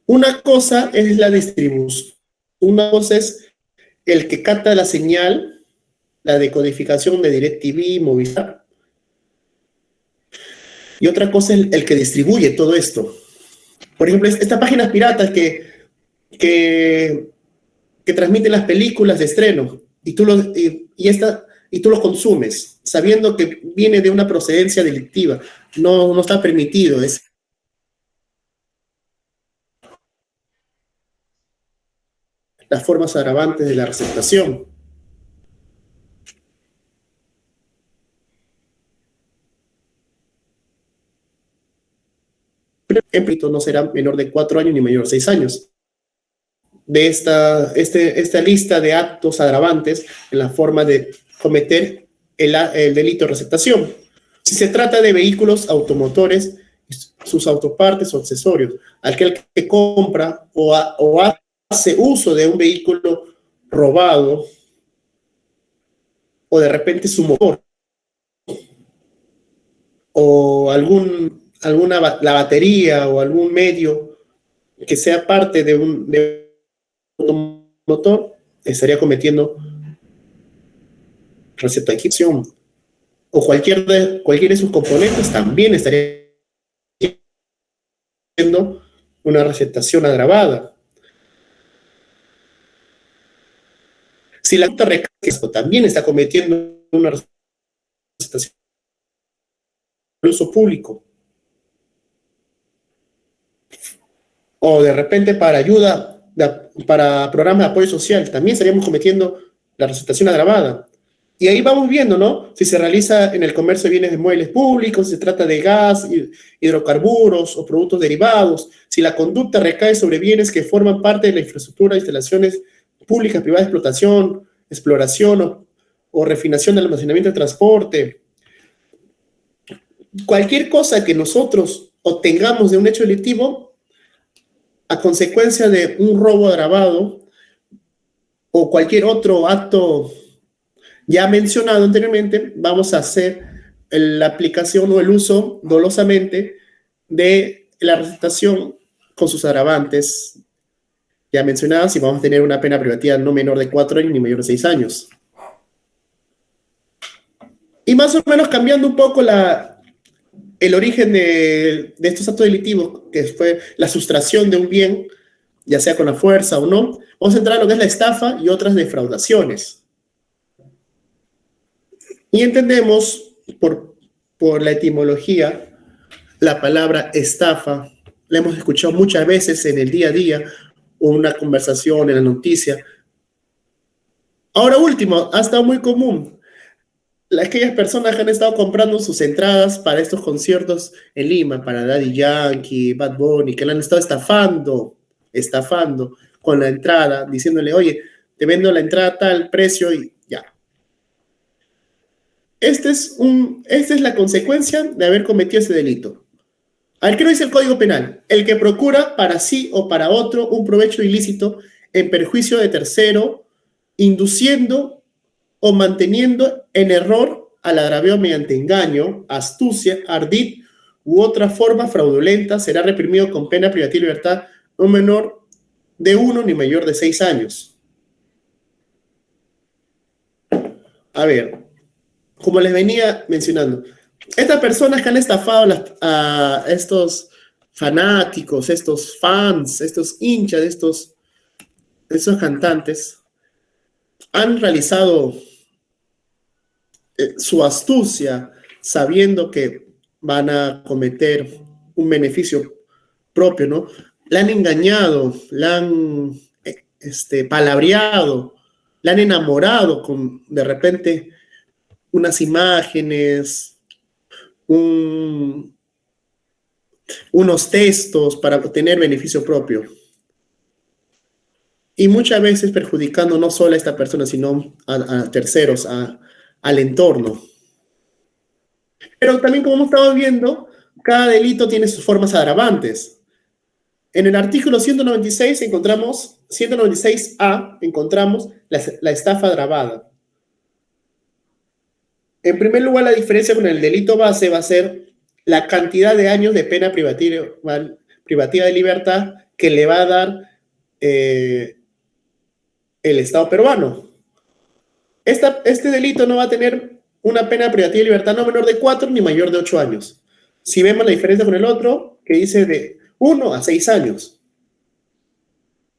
Una cosa es la distribución, una cosa es el que capta la señal, la decodificación de DirecTV, Movistar, y otra cosa es el que distribuye todo esto. Por ejemplo, estas páginas piratas que transmiten las películas de estreno y tú los consumes, sabiendo que viene de una procedencia delictiva. No está permitido. Es las formas agravantes de la receptación. Pero no será menor de 4 años ni mayor de 6 años. De esta lista de actos agravantes en la forma de cometer el delito de receptación. Si se trata de vehículos automotores, sus autopartes o accesorios, aquel que compra o hace uso de un vehículo robado o de repente su motor o la batería o algún medio que sea parte de un motor, estaría cometiendo receptación. O cualquier de sus componentes también estaría haciendo una receptación agravada. Si la conducta recae, también está cometiendo una receptación de uso público. O de repente para ayuda, para programas de apoyo social, también estaríamos cometiendo la receptación agravada. Y ahí vamos viendo, ¿no? Si se realiza en el comercio de bienes de muebles públicos, si se trata de gas, hidrocarburos o productos derivados, si la conducta recae sobre bienes que forman parte de la infraestructura de instalaciones públicas, privadas de exploración o refinación del almacenamiento de transporte. Cualquier cosa que nosotros obtengamos de un hecho delictivo a consecuencia de un robo agravado o cualquier otro acto ya mencionado anteriormente, vamos a hacer la aplicación o el uso dolosamente de la receptación con sus agravantes ya mencionadas y vamos a tener una pena privativa no menor de 4 años ni mayor de 6 años. Y más o menos cambiando un poco el origen de estos actos delictivos, que fue la sustracción de un bien, ya sea con la fuerza o no, vamos a entrar a lo que es la estafa y otras defraudaciones. Y entendemos por la etimología la palabra estafa, la hemos escuchado muchas veces en el día a día una conversación en la noticia. Ahora último, ha estado muy común. Aquellas personas que han estado comprando sus entradas para estos conciertos en Lima, para Daddy Yankee, Bad Bunny, que le han estado estafando con la entrada, diciéndole, oye, te vendo la entrada a tal precio y ya. Esta es la consecuencia de haber cometido ese delito. A ver, ¿qué nos dice el Código Penal? El que procura para sí o para otro un provecho ilícito en perjuicio de tercero, induciendo o manteniendo en error al agravio mediante engaño, astucia, ardid u otra forma fraudulenta, será reprimido con pena privativa de libertad no menor de 1 ni mayor de 6 años. A ver, como les venía mencionando, estas personas que han estafado a estos fanáticos, estos fans, estos hinchas, estos cantantes, han realizado su astucia sabiendo que van a cometer un beneficio propio, ¿no? La han engañado, la han palabreado, la han enamorado con, de repente, unas imágenes, unos textos para obtener beneficio propio. Y muchas veces perjudicando no solo a esta persona, sino a terceros, al entorno. Pero también, como hemos estado viendo, cada delito tiene sus formas agravantes. En el artículo 196A, encontramos la estafa agravada. En primer lugar, la diferencia con el delito base va a ser la cantidad de años de pena privativa de libertad que le va a dar el Estado peruano. Este delito no va a tener una pena privativa de libertad no menor de 4 ni mayor de 8 años. Si vemos la diferencia con el otro, que dice de 1 a 6 años.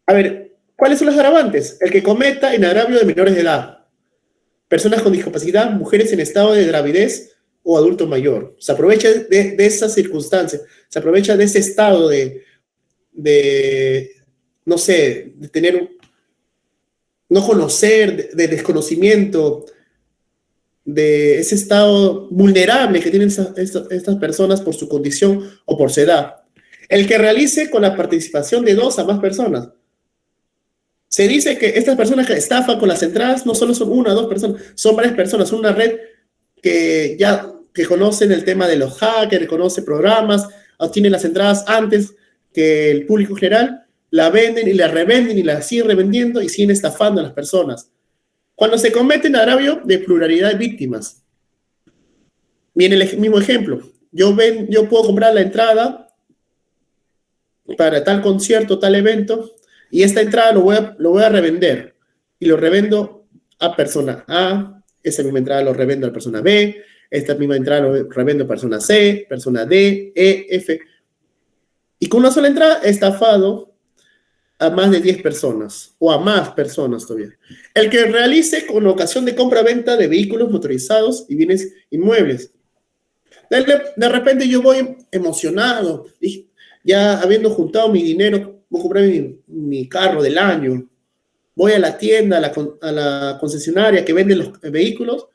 A ver, ¿cuáles son los agravantes? El que cometa en agravio de menores de edad, personas con discapacidad, mujeres en estado de gravidez o adulto mayor. Se aprovecha de esas circunstancias, se aprovecha de ese estado no sé, de tener, no conocer, de desconocimiento, de ese estado vulnerable que tienen estas personas por su condición o por su edad. El que realice con la participación de 2 a más personas. Se dice que estas personas que estafan con las entradas no solo son 1 o 2 personas, son varias personas, son una red que conocen el tema de los hackers, conoce programas, obtienen las entradas antes que el público general, la venden y la revenden y la siguen revendiendo y siguen estafando a las personas. Cuando se comete un agravio de pluralidad de víctimas, viene el mismo ejemplo. Yo puedo comprar la entrada para tal concierto, tal evento, y esta entrada lo voy a revender. Y lo revendo a persona A, esa misma entrada lo revendo a persona B, esta misma entrada lo revendo a persona C, persona D, E, F. Y con una sola entrada he estafado a más de 10 personas, o a más personas todavía. El que realice con ocasión de compra-venta de vehículos motorizados y bienes inmuebles. De repente yo voy emocionado, ya habiendo juntado mi dinero, voy a comprar mi carro del año, voy a la tienda, a la concesionaria que vende los vehículos,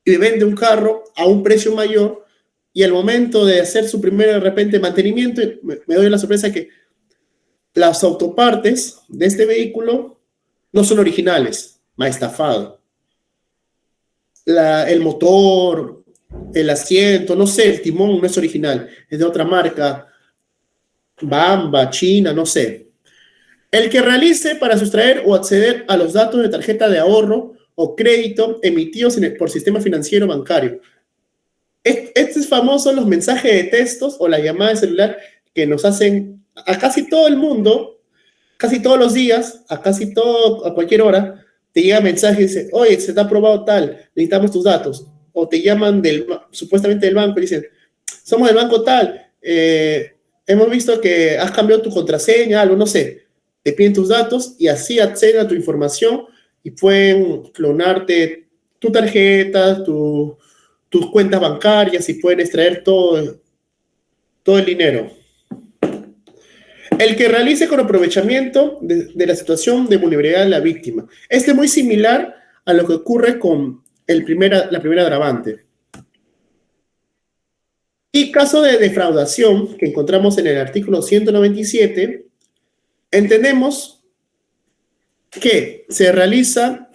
y me vende un carro a un precio mayor, y al momento de hacer su primer, de repente, mantenimiento, me doy la sorpresa que las autopartes de este vehículo no son originales, me ha estafado. El motor, el asiento, no sé, el timón no es original, es de otra marca, Bamba, China, no sé. El que realice para sustraer o acceder a los datos de tarjeta de ahorro o crédito emitidos por sistema financiero bancario. Este es famoso, los mensajes de textos o la llamada de celular que nos hacen a casi todo el mundo, casi todos los días, a cualquier hora, te llega mensaje y dice, oye, se te ha aprobado tal, necesitamos tus datos. O te llaman supuestamente del banco y dicen, somos del banco tal, hemos visto que has cambiado tu contraseña, algo, no sé. Te piden tus datos y así acceden a tu información y pueden clonarte tu tarjeta, tus cuentas bancarias y pueden extraer todo el dinero. El que realice con aprovechamiento de la situación de vulnerabilidad de la víctima. Este es muy similar a lo que ocurre con la primera agravante. Y caso de defraudación, que encontramos en el artículo 197, entendemos que se realiza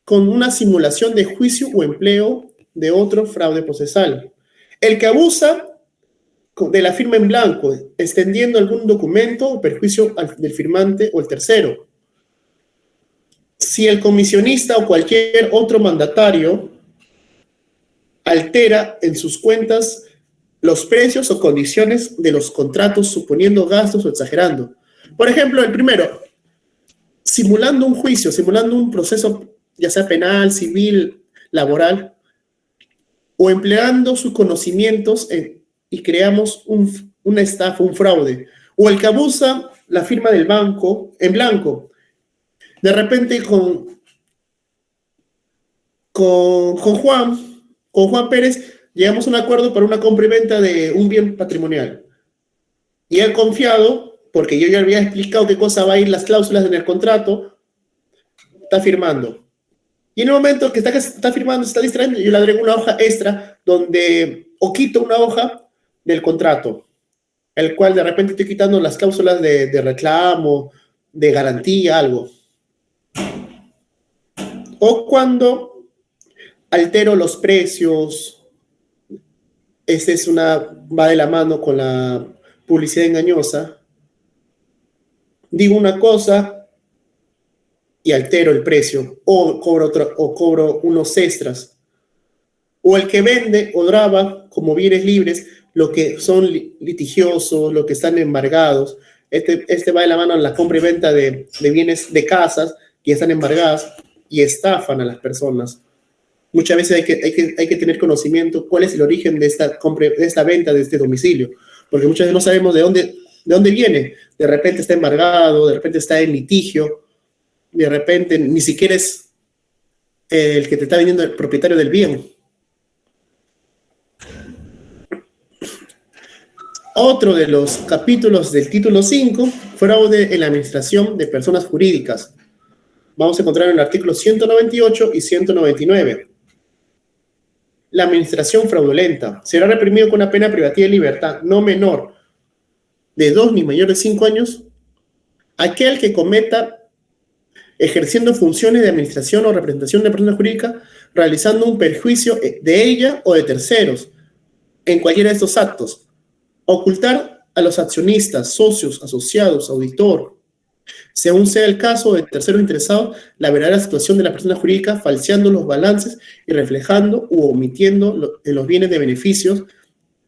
con una simulación de juicio o empleo de otro fraude procesal. El que abusa de la firma en blanco, extendiendo algún documento o perjuicio del firmante o el tercero. Si el comisionista o cualquier otro mandatario altera en sus cuentas los precios o condiciones de los contratos, suponiendo gastos o exagerando. Por ejemplo, el primero, simulando un juicio, simulando un proceso, ya sea penal, civil, laboral, o empleando sus conocimientos y creamos una estafa, un fraude. O el que abusa la firma del banco en blanco. De repente con Juan Pérez llegamos a un acuerdo para una compra y venta de un bien patrimonial. Y él confiado, porque yo ya había explicado qué cosa va a ir las cláusulas en el contrato, está firmando. Y en el momento que está firmando, se está distrayendo, yo le agrego una hoja extra o quito una hoja del contrato, el cual de repente estoy quitando las cláusulas de reclamo, de garantía, algo. O cuando altero los precios, va de la mano con la publicidad engañosa. Digo una cosa y altero el precio, o cobro unos extras. O el que vende o graba como bienes libres lo que son litigiosos, lo que están embargados. Este va de la mano en la compra y venta de bienes de casas que están embargadas y estafan a las personas. Muchas veces hay que tener conocimiento cuál es el origen de esta venta de este domicilio, porque muchas veces no sabemos de dónde viene. De repente está embargado, de repente está en litigio, de repente ni siquiera es el que te está vendiendo el propietario del bien. Otro de los capítulos del título 5, fraude en la administración de personas jurídicas. Vamos a encontrar en el artículo 198 y 199. La administración fraudulenta será reprimido con una pena privativa de libertad no menor de 2 ni mayor de 5 años aquel que cometa ejerciendo funciones de administración o representación de persona jurídica, realizando un perjuicio de ella o de terceros en cualquiera de estos actos. Ocultar a los accionistas, socios, asociados, auditor, según sea el caso de terceros interesados, la verdadera situación de la persona jurídica, falseando los balances y reflejando u omitiendo en los bienes de beneficios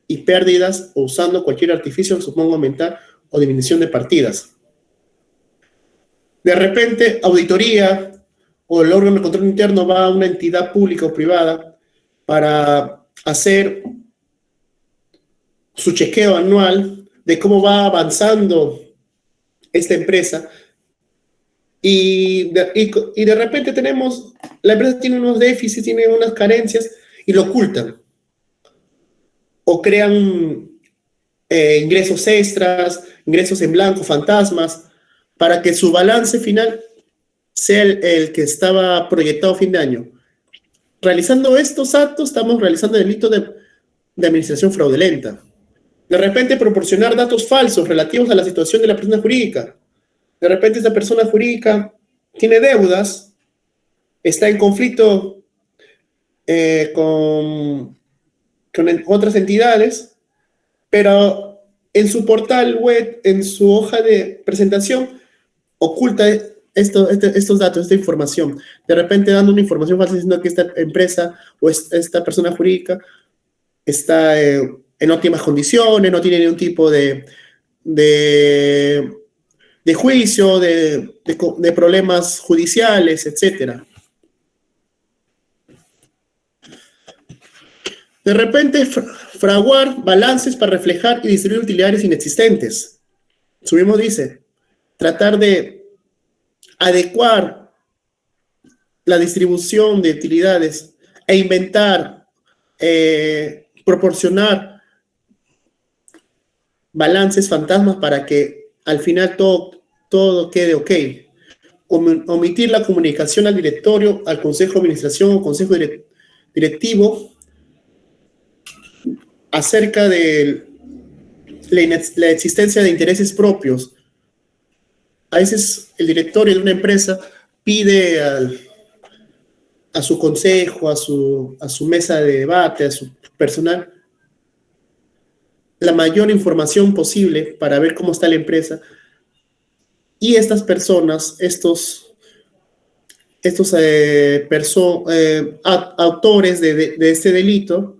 y pérdidas o usando cualquier artificio que suponga aumentar o disminución de partidas. De repente, auditoría o el órgano de control interno va a una entidad pública o privada para hacer su chequeo anual de cómo va avanzando esta empresa y de repente la empresa tiene unos déficits, tiene unas carencias y lo ocultan o crean ingresos extras, ingresos en blanco, fantasmas, para que su balance final sea el que estaba proyectado a fin de año. Realizando estos actos estamos realizando el delito de administración fraudulenta. De repente proporcionar datos falsos relativos a la situación de la persona jurídica. De repente esta persona jurídica tiene deudas, está en conflicto con otras entidades, pero en su portal web, en su hoja de presentación, oculta estos datos, esta información. De repente dando una información falsa diciendo que esta empresa o esta persona jurídica está en óptimas condiciones, no tiene ningún tipo de juicio, de problemas judiciales, etc. De repente, fraguar balances para reflejar y distribuir utilidades inexistentes. Su mismo dice, tratar de adecuar la distribución de utilidades e inventar, proporcionar balances fantasmas para que al final todo quede ok. Omitir la comunicación al directorio, al consejo de administración o consejo directivo acerca de la existencia de intereses propios. A veces el directorio de una empresa pide a su consejo, a su mesa de debate, a su personal, la mayor información posible para ver cómo está la empresa. Y estas personas, estos autores de este delito,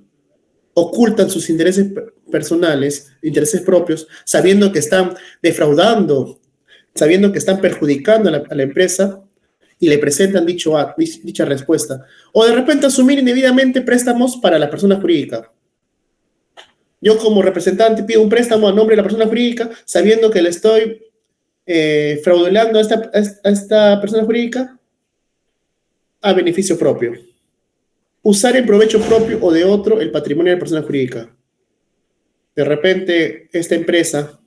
ocultan sus intereses personales, intereses propios, sabiendo que están defraudando, sabiendo que están perjudicando a la empresa, y le presentan dicha respuesta. O de repente asumir indebidamente préstamos para la persona jurídica. Yo como representante pido un préstamo a nombre de la persona jurídica, sabiendo que le estoy fraudulando a esta persona jurídica a beneficio propio. Usar en provecho propio o de otro el patrimonio de la persona jurídica. De repente, esta empresa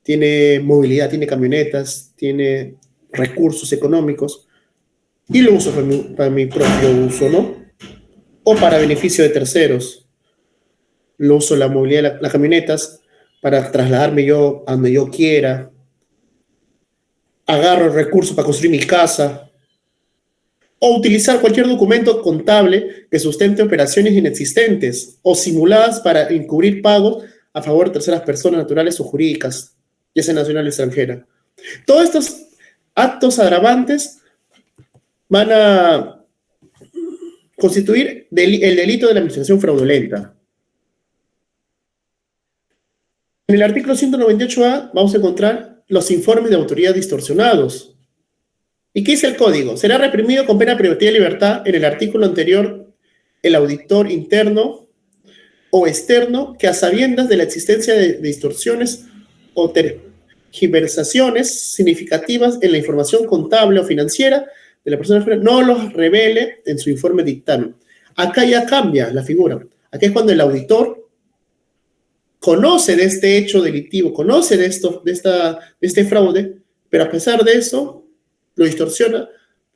tiene movilidad, tiene camionetas, tiene recursos económicos, y lo uso para mi propio uso, ¿no? O para beneficio de terceros. Lo uso la movilidad de las camionetas para trasladarme yo a donde yo quiera. Agarro el recurso para construir mi casa. O utilizar cualquier documento contable que sustente operaciones inexistentes o simuladas para encubrir pagos a favor de terceras personas naturales o jurídicas, ya sea nacional o extranjera. Todos estos actos agravantes van a constituir el delito de la administración fraudulenta. En el artículo 198A vamos a encontrar los informes de autoridad distorsionados. ¿Y qué dice el código? Será reprimido con pena privativa de libertad. En el artículo anterior, el auditor interno o externo que, a sabiendas de la existencia de distorsiones o tergiversaciones significativas en la información contable o financiera de la persona, no los revele en su informe dictamen. Acá ya cambia la figura. Acá es cuando el auditor conoce de este hecho delictivo, conoce de este fraude, pero a pesar de eso lo distorsiona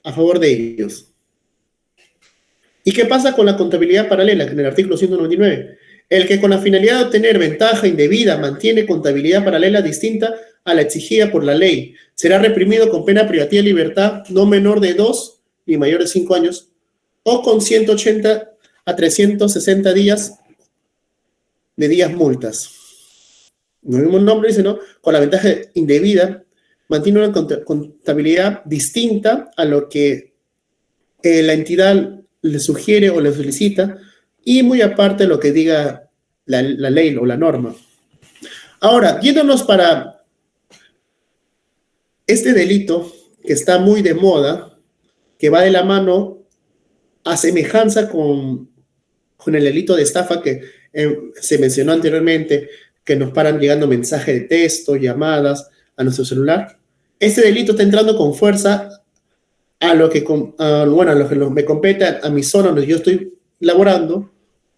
a favor de ellos. ¿Y qué pasa con la contabilidad paralela? En el artículo 199, el que con la finalidad de obtener ventaja indebida mantiene contabilidad paralela distinta a la exigida por la ley, será reprimido con pena privativa de libertad no menor de 2 ni mayor de 5 años, o con 180 a 360 días de días multas. No el mismo nombre dice, ¿no? Con la ventaja indebida mantiene una contabilidad distinta a lo que la entidad le sugiere o le solicita, y muy aparte de lo que diga la ley o la norma. Ahora, yéndonos para este delito que está muy de moda, que va de la mano a semejanza con el delito de estafa que se mencionó anteriormente, que nos paran llegando mensajes de texto, llamadas a nuestro celular. Este delito está entrando con fuerza a lo que me compete a mi zona donde yo estoy laborando,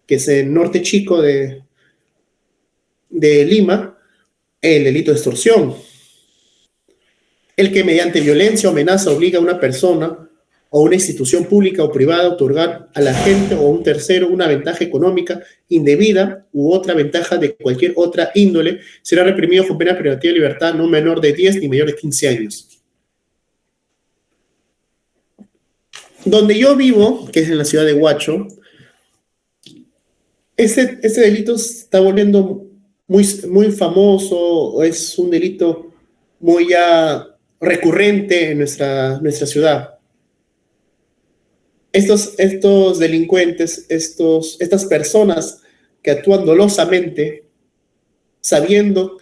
que es el norte chico de Lima, el delito de extorsión. El que mediante violencia o amenaza obliga a una persona o una institución pública o privada a otorgar a la gente o a un tercero una ventaja económica indebida u otra ventaja de cualquier otra índole, será reprimido con pena privativa de libertad no menor de 10 ni mayor de 15 años. Donde yo vivo, que es en la ciudad de Huacho, este delito se está volviendo muy, muy famoso, es un delito muy ya recurrente en nuestra ciudad. Estos delincuentes, estas personas que actúan dolosamente, sabiendo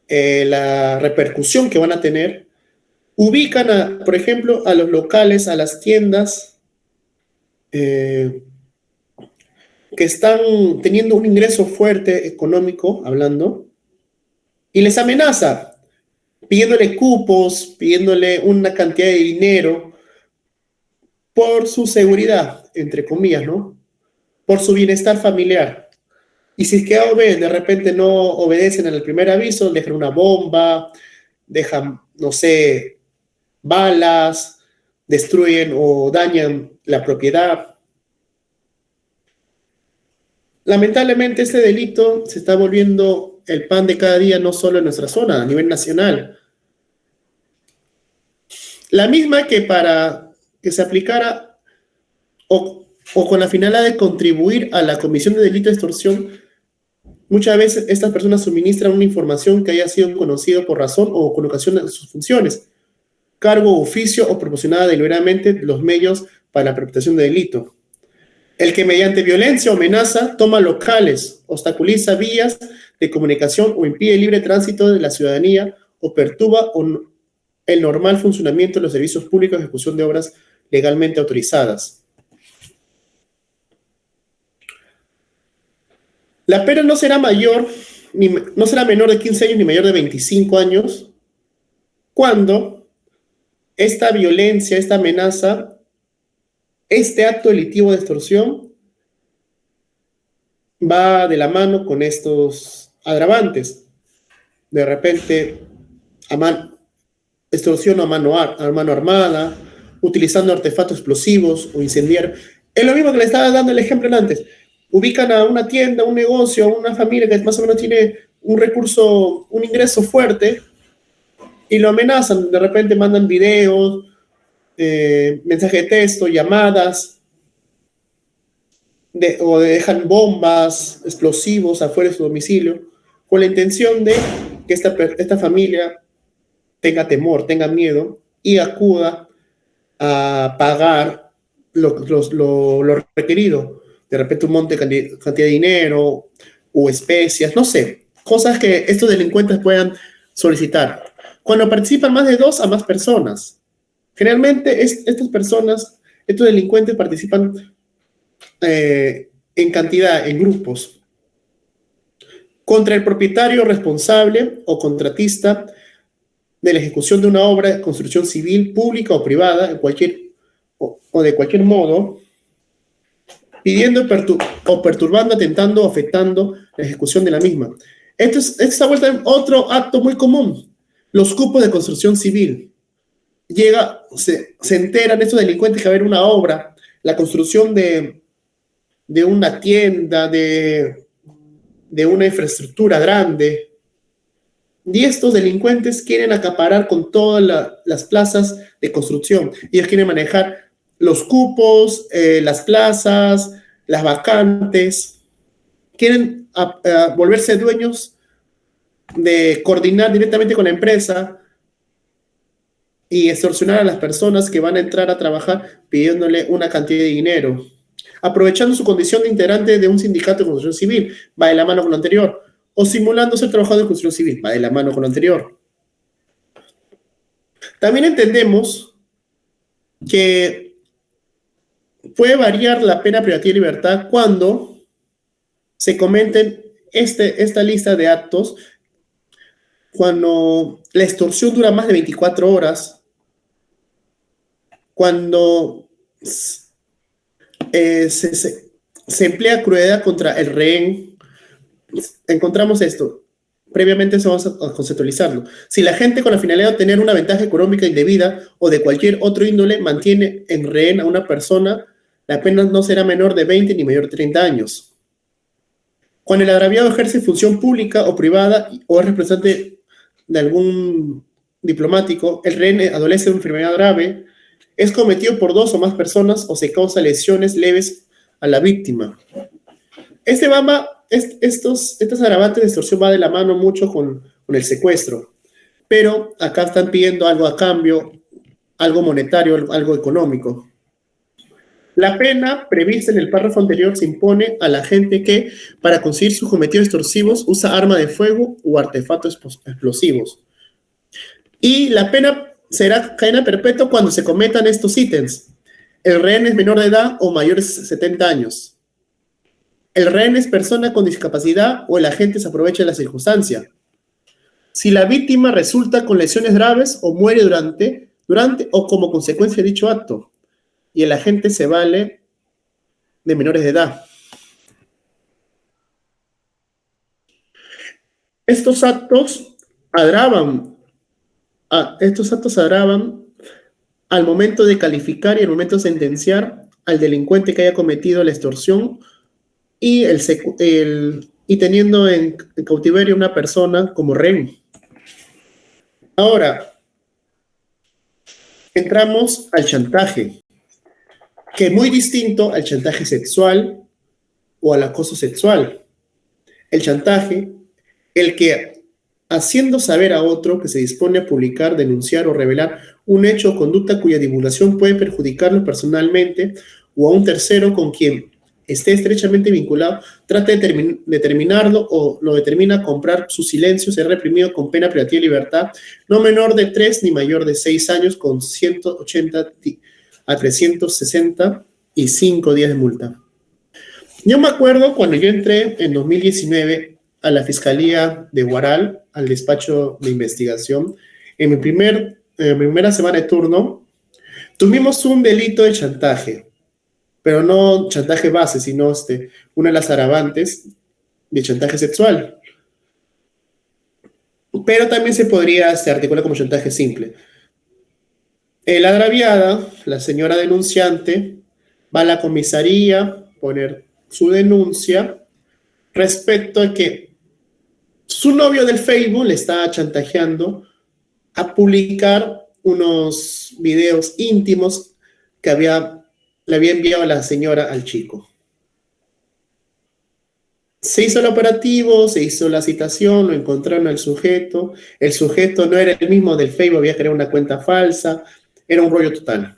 la repercusión que van a tener, ubican, por ejemplo, a los locales, a las tiendas que están teniendo un ingreso fuerte económico, hablando, y les amenaza, pidiéndole cupos, pidiéndole una cantidad de dinero por su seguridad, entre comillas, ¿no? Por su bienestar familiar. Y si es que A o B de repente no obedecen al primer aviso, dejan una bomba, dejan, no sé, balas, destruyen o dañan la propiedad. Lamentablemente este delito se está volviendo el pan de cada día, no solo en nuestra zona, a nivel nacional. La misma que para que se aplicara o con la finalidad de contribuir a la comisión de delito de extorsión, muchas veces estas personas suministran una información que haya sido conocida por razón o con ocasión de sus funciones, cargo, oficio o proporcionada deliberadamente los medios para la perpetración de delito. El que mediante violencia o amenaza toma locales, obstaculiza vías de comunicación o impide el libre tránsito de la ciudadanía o perturba el normal funcionamiento de los servicios públicos de ejecución de obras legalmente autorizadas. La pena no será mayor, no será menor de 15 años ni mayor de 25 años cuando esta violencia, esta amenaza, este acto delictivo de extorsión va de la mano con estos agravantes. De repente, extorsión a mano armada, utilizando artefactos explosivos o incendiar. Es lo mismo que le estaba dando el ejemplo antes. Ubican a una tienda, un negocio, a una familia que más o menos tiene un recurso, un ingreso fuerte, y lo amenazan. De repente mandan videos, mensajes de texto, llamadas, o dejan bombas, explosivos afuera de su domicilio, con la intención de que esta familia tenga temor, tenga miedo y acuda a pagar lo requerido. De repente un monte de cantidad de dinero o especias, no sé, cosas que estos delincuentes puedan solicitar. Cuando participan más de 2 a más personas, generalmente estas personas, estos delincuentes participan en cantidad, en grupos, contra el propietario responsable o contratista de la ejecución de una obra de construcción civil, pública o privada, o de cualquier modo, pidiendo o perturbando, atentando o afectando la ejecución de la misma. Esta vuelta en otro acto muy común, los cupos de construcción civil. Se enteran estos delincuentes que va a haber una obra, la construcción de una tienda, de una infraestructura grande, y estos delincuentes quieren acaparar con todas las plazas de construcción. Ellos quieren manejar los cupos, las plazas, las vacantes. Quieren volverse dueños de coordinar directamente con la empresa y extorsionar a las personas que van a entrar a trabajar pidiéndole una cantidad de dinero, aprovechando su condición de integrante de un sindicato de construcción civil, va de la mano con lo anterior, o simulando ser trabajador de construcción civil, va de la mano con lo anterior. También entendemos que puede variar la pena privativa de libertad cuando se cometen esta lista de actos, cuando la extorsión dura más de 24 horas, cuando se emplea crueldad contra el rehén. Encontramos esto. Previamente eso vamos a conceptualizarlo. Si la gente con la finalidad de obtener una ventaja económica indebida o de cualquier otro índole mantiene en rehén a una persona, la pena no será menor de 20 ni mayor de 30 años. Cuando el agraviado ejerce función pública o privada o es representante de algún diplomático, el rehén adolece de una enfermedad grave, es cometido por 2 o más personas o se causa lesiones leves a la víctima. Estos agravantes de extorsión va de la mano mucho con el secuestro, pero acá están pidiendo algo a cambio, algo monetario, algo económico. La pena prevista en el párrafo anterior se impone a la gente que, para conseguir sus cometidos extorsivos, usa arma de fuego o artefactos explosivos. Y la pena será cadena perpetua cuando se cometan estos ítems. El rehén es menor de edad o mayor de 70 años. El rehén es persona con discapacidad o el agente se aprovecha de la circunstancia. Si la víctima resulta con lesiones graves o muere durante o como consecuencia de dicho acto, y el agente se vale de menores de edad. Estos actos agravan, al momento de calificar y al momento de sentenciar al delincuente que haya cometido la extorsión y, y teniendo en cautiverio una persona como rehén. Ahora, entramos al chantaje, que es muy distinto al chantaje sexual o al acoso sexual. El chantaje, el que haciendo saber a otro que se dispone a publicar, denunciar o revelar un hecho o conducta cuya divulgación puede perjudicarlo personalmente o a un tercero con quien esté estrechamente vinculado, trate de determinarlo o lo determina a comprar su silencio, será reprimido con pena privativa de libertad, no menor de 3 ni mayor de 6 años, con 180 a 365 días de multa. Yo me acuerdo cuando yo entré en 2019 a la Fiscalía de Huaral, al despacho de investigación, en mi primera semana de turno, tuvimos un delito de chantaje, pero no chantaje base, sino una de las agravantes de chantaje sexual. Pero también se podría articular como chantaje simple. La agraviada, la señora denunciante, va a la comisaría a poner su denuncia respecto a que su novio del Facebook le estaba chantajeando a publicar unos videos íntimos que le había enviado a la señora al chico. Se hizo el operativo, se hizo la citación, lo encontraron al sujeto. El sujeto no era el mismo del Facebook, había creado una cuenta falsa, era un rollo total.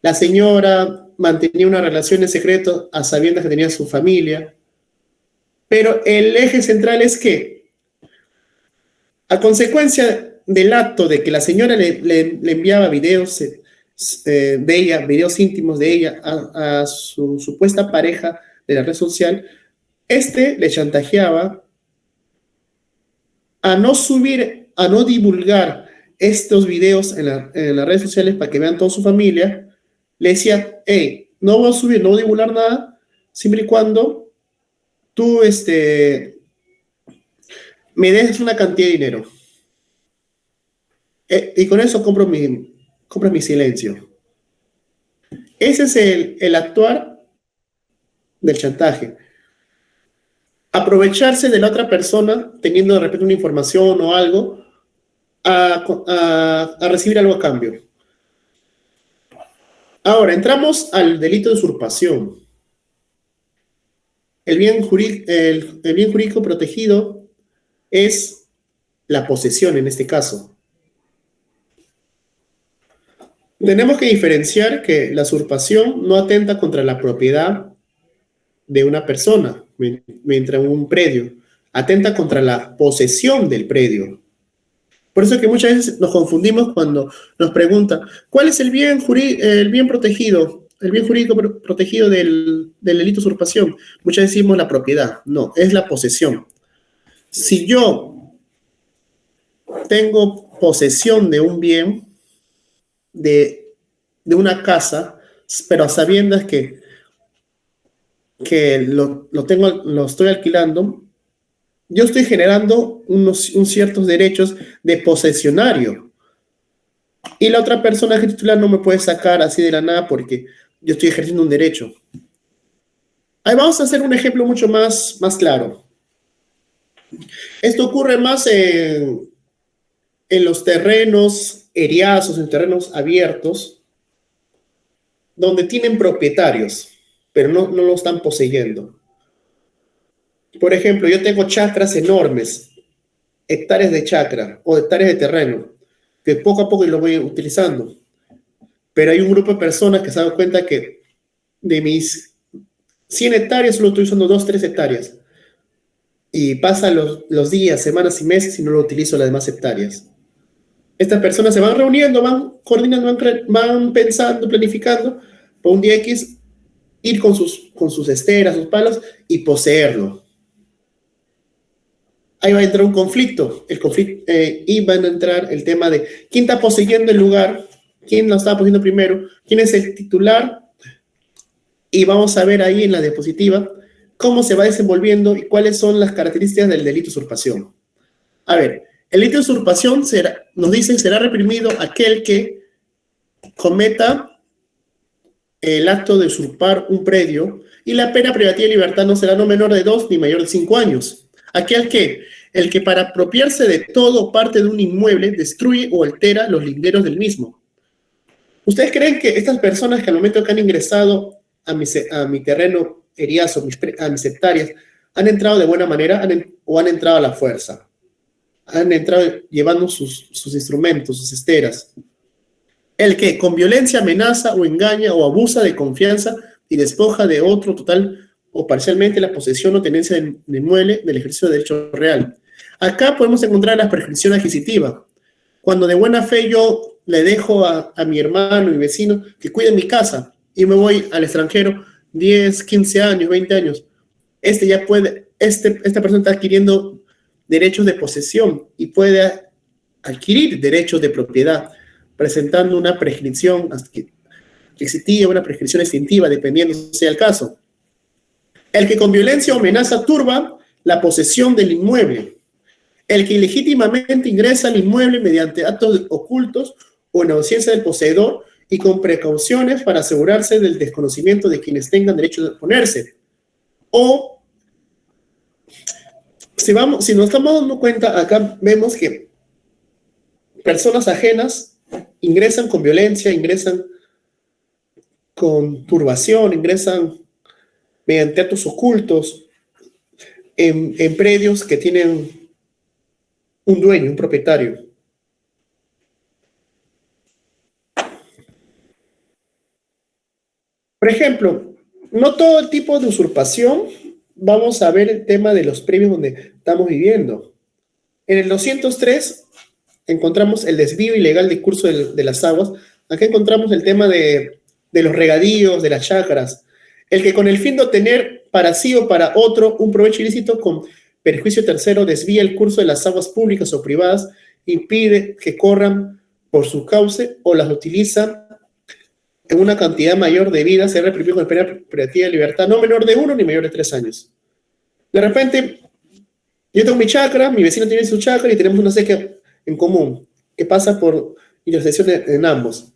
La señora mantenía una relación en secreto a sabiendas que tenía su familia, pero el eje central es que, a consecuencia del acto de que la señora le enviaba videos de ella, videos íntimos de ella a su supuesta pareja de la red social, le chantajeaba a no subir, a no divulgar estos videos en las redes sociales para que vean toda su familia. Le decía, hey, no voy a subir, no voy a divulgar nada, siempre y cuando tú me des una cantidad de dinero. Y con eso compras mi silencio. Ese es el actuar del chantaje. Aprovecharse de la otra persona, teniendo de repente una información o algo, a recibir algo a cambio. Ahora, entramos al delito de usurpación. El bien jurídico protegido es la posesión en este caso. Tenemos que diferenciar que la usurpación no atenta contra la propiedad de una persona, mientras un predio, atenta contra la posesión del predio. Por eso es que muchas veces nos confundimos cuando nos preguntan, ¿cuál es el bien protegido, el bien jurídico protegido del delito de usurpación? Muchas veces decimos la propiedad. No, es la posesión. Si yo tengo posesión de un bien, de una casa, pero a sabiendas que lo estoy alquilando, yo estoy generando unos ciertos derechos de posesionario. Y la otra persona que titular no me puede sacar así de la nada porque yo estoy ejerciendo un derecho. Ahí vamos a hacer un ejemplo mucho más claro. Esto ocurre más en los terrenos eriazos, en terrenos abiertos, donde tienen propietarios, pero no lo están poseyendo. Por ejemplo, yo tengo chacras enormes, hectáreas de chacra o hectáreas de terreno, que poco a poco lo voy utilizando. Pero hay un grupo de personas que se dan cuenta que de mis 100 hectáreas solo estoy usando 2, 3 hectáreas. Y pasan los días, semanas y meses y no lo utilizo las demás hectáreas. Estas personas se van reuniendo, van coordinando, van pensando, planificando, por un día X, ir con sus esteras, sus palos y poseerlo. Ahí va a entrar un conflicto. Y va a entrar el tema de quién está poseyendo el lugar, quién lo está poseyendo primero, quién es el titular. Y vamos a ver ahí en la diapositiva cómo se va desenvolviendo y cuáles son las características del delito de usurpación. A ver, el delito de usurpación nos dicen será reprimido aquel que cometa el acto de usurpar un predio y la pena privativa de libertad no será no menor de 2 ni mayor de 5 años. El que para apropiarse de todo o parte de un inmueble destruye o altera los linderos del mismo. ¿Ustedes creen que estas personas que al momento que han ingresado a mi terreno eriazo, a mis hectáreas, han entrado de buena manera o han entrado a la fuerza? Han entrado llevando sus instrumentos, sus esteras. El que con violencia amenaza o engaña o abusa de confianza y despoja de otro total o parcialmente la posesión o tenencia del inmueble del ejercicio de derecho real. Acá podemos encontrar la prescripción adquisitiva. Cuando de buena fe yo le dejo a mi hermano y vecino que cuide mi casa y me voy al extranjero 10, 15 años, 20 años, esta persona está adquiriendo derechos de posesión y puede adquirir derechos de propiedad, presentando una prescripción adquisitiva, una prescripción extintiva, dependiendo sea el caso. El que con violencia o amenaza turba la posesión del inmueble. El que ilegítimamente ingresa al inmueble mediante actos ocultos o en ausencia del poseedor y con precauciones para asegurarse del desconocimiento de quienes tengan derecho de oponerse. O, si nos estamos dando cuenta, acá vemos que personas ajenas ingresan con violencia, ingresan con turbación, ingresan mediante actos ocultos en predios que tienen un dueño, un propietario. Por ejemplo, no todo el tipo de usurpación vamos a ver el tema de los predios donde estamos viviendo. En el 203 encontramos el desvío ilegal de curso de las aguas. Acá encontramos el tema de los regadíos, de las chacras. El que con el fin de obtener para sí o para otro un provecho ilícito con perjuicio tercero desvía el curso de las aguas públicas o privadas, impide que corran por su cauce o las utiliza en una cantidad mayor de vida, será reprimido con pena privativa de libertad no menor de 1 ni mayor de 3 años. De repente, yo tengo mi chacra, mi vecino tiene su chacra y tenemos una sequía en común que pasa por intersección en ambos.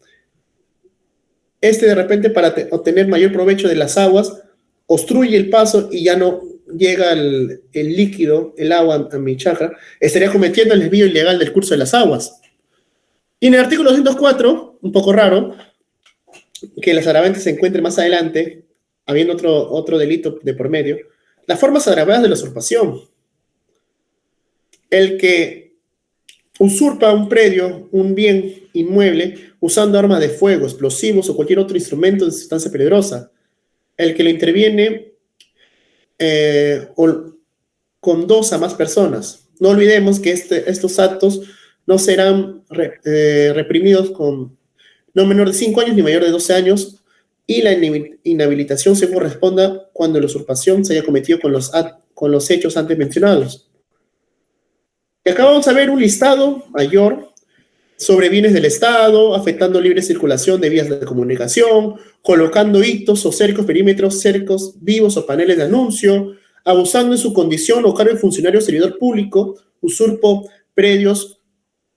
De repente, para obtener mayor provecho de las aguas, obstruye el paso y ya no llega el líquido, el agua a mi chacra, estaría cometiendo el desvío ilegal del curso de las aguas. Y en el artículo 204, un poco raro, que las agravantes se encuentren más adelante, habiendo otro delito de por medio, las formas agravadas de la usurpación. El que usurpa un predio, un bien inmueble, usando armas de fuego, explosivos o cualquier otro instrumento de sustancia peligrosa. El que lo interviene con 2 a más personas. No olvidemos que estos actos no serán reprimidos con no menor de 5 años ni mayor de 12 años, y la inhabilitación se corresponda cuando la usurpación se haya cometido con los hechos antes mencionados. Y acá vamos a ver un listado mayor sobre bienes del Estado, afectando libre circulación de vías de comunicación, colocando hitos o cercos, perímetros, cercos vivos o paneles de anuncio, abusando en su condición o cargo de funcionario o servidor público, usurpo predios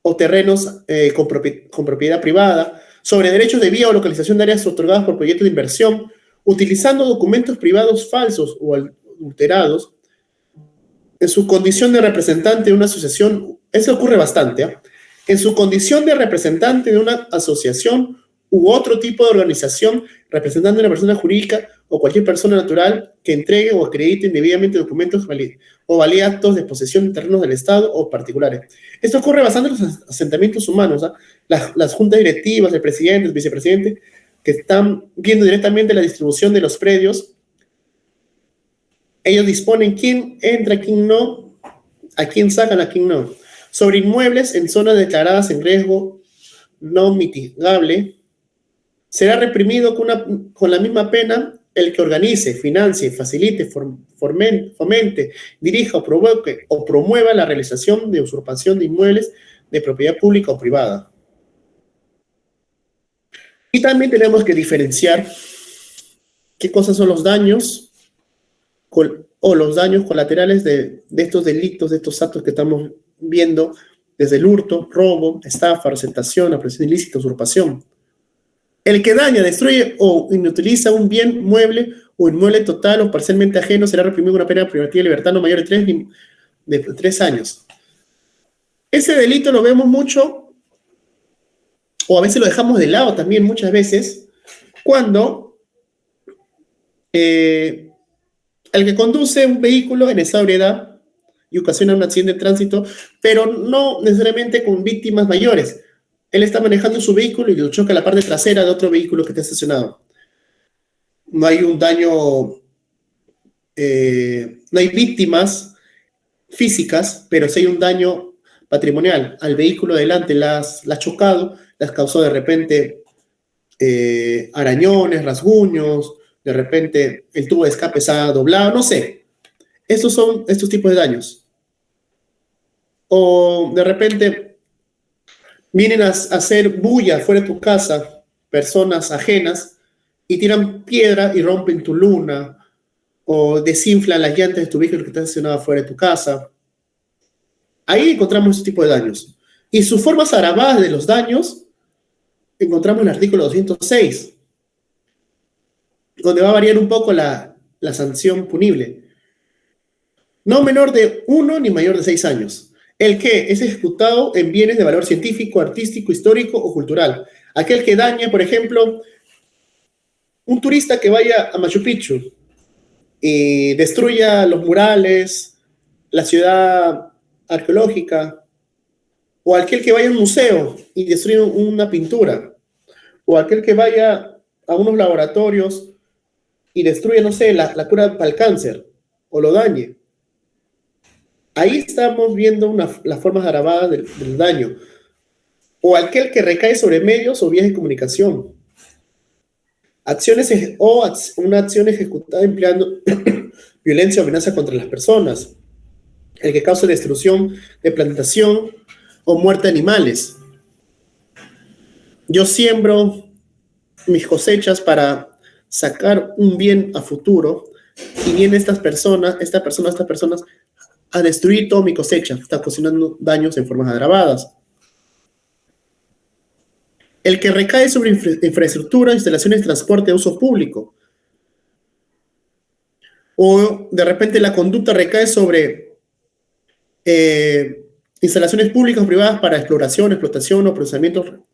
o terrenos con propiedad privada, sobre derechos de vía o localización de áreas otorgadas por proyectos de inversión, utilizando documentos privados falsos o adulterados, en su condición de representante de una asociación, eso ocurre bastante, ¿eh? En su condición de representante de una asociación u otro tipo de organización, representando a una persona jurídica o cualquier persona natural que entregue o acredite indebidamente documentos o valide actos de posesión de terrenos del Estado o particulares. Esto ocurre bastante en los asentamientos humanos, ¿eh? Las juntas directivas, el presidente, el vicepresidente, que están viendo directamente la distribución de los predios. Ellos disponen quién entra, quién no, a quién sacan, a quién no. Sobre inmuebles en zonas declaradas en riesgo no mitigable, será reprimido con la misma pena el que organice, financie, facilite, fomente, dirija o promueva la realización de usurpación de inmuebles de propiedad pública o privada. Y también tenemos que diferenciar qué cosas son los daños o los daños colaterales de estos delitos, de estos actos que estamos viendo, desde el hurto, robo, estafa, receptación, aprehensión ilícita, usurpación. El que daña, destruye o inutiliza un bien mueble o inmueble total o parcialmente ajeno será reprimido con una pena privativa de libertad no mayor de 3 años. Ese delito lo vemos mucho, o a veces lo dejamos de lado también muchas veces, cuando el que conduce un vehículo en esa ebriedad y ocasiona un accidente de tránsito, pero no necesariamente con víctimas mayores. Él está manejando su vehículo y lo choca la parte trasera de otro vehículo que está estacionado. No hay un daño, no hay víctimas físicas, pero sí hay un daño patrimonial. Al vehículo delante la has chocado, le has causado de repente arañones, rasguños, de repente el tubo de escape se ha doblado, no sé. Estos son estos tipos de daños. O de repente vienen a hacer bulla fuera de tu casa, personas ajenas, y tiran piedra y rompen tu luna, o desinflan las llantas de tu vehículo que está estacionado fuera de tu casa. Ahí encontramos este tipo de daños. Y sus formas agravadas de los daños, encontramos en el artículo 206, donde va a variar un poco la sanción punible. No menor de 1 ni mayor de 6 años. El que es ejecutado en bienes de valor científico, artístico, histórico o cultural. Aquel que dañe, por ejemplo, un turista que vaya a Machu Picchu y destruya los murales, la ciudad arqueológica, o aquel que vaya a un museo y destruya una pintura, o aquel que vaya a unos laboratorios y destruya, no sé, la cura para el cáncer, o lo dañe. Ahí estamos viendo las formas agravadas del daño. O aquel que recae sobre medios o vías de comunicación. Una acción ejecutada empleando violencia o amenaza contra las personas. El que causa destrucción de plantación o muerte de animales. Yo siembro mis cosechas para sacar un bien a futuro y vienen estas personas a destruir toda mi cosecha, está ocasionando daños en formas agravadas. El que recae sobre infraestructura, instalaciones de transporte de uso público. O de repente la conducta recae sobre instalaciones públicas o privadas para exploración, explotación o procesamiento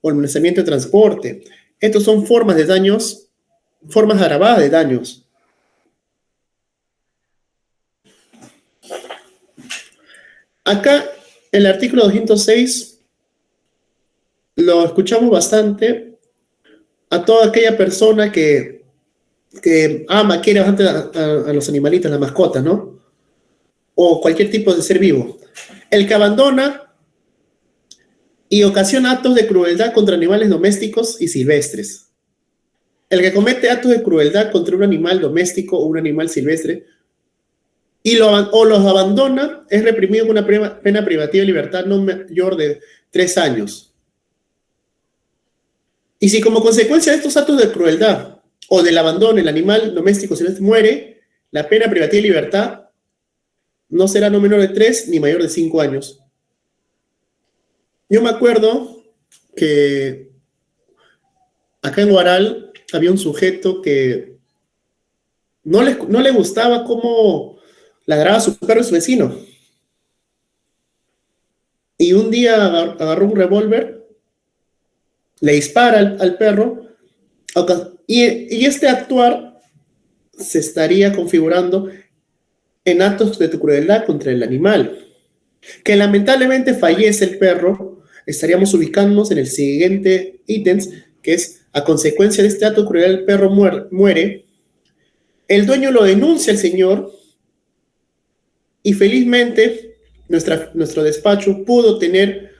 o almacenamiento de transporte. Estos son formas de daños, formas agravadas de daños. Acá, el artículo 206, lo escuchamos bastante a toda aquella persona que ama, quiere bastante a los animalitos, las mascotas, ¿no? O cualquier tipo de ser vivo. El que abandona y ocasiona actos de crueldad contra animales domésticos y silvestres. El que comete actos de crueldad contra un animal doméstico o un animal silvestre o los abandona, es reprimido con una pena privativa de libertad no mayor de 3 años. Y si como consecuencia de estos actos de crueldad o del abandono el animal doméstico silvestre muere, la pena privativa de libertad no será no menor de 3 ni mayor de 5 años. Yo me acuerdo que acá en Huaral había un sujeto que no le gustaba cómo ladraba su perro y su vecino. Y un día agarró un revólver, le dispara al perro, y este actuar se estaría configurando en actos de crueldad contra el animal. Que lamentablemente fallece el perro, estaríamos ubicándonos en el siguiente ítem, que es, a consecuencia de este acto de crueldad, el perro muere, el dueño lo denuncia al señor, y felizmente nuestro despacho pudo tener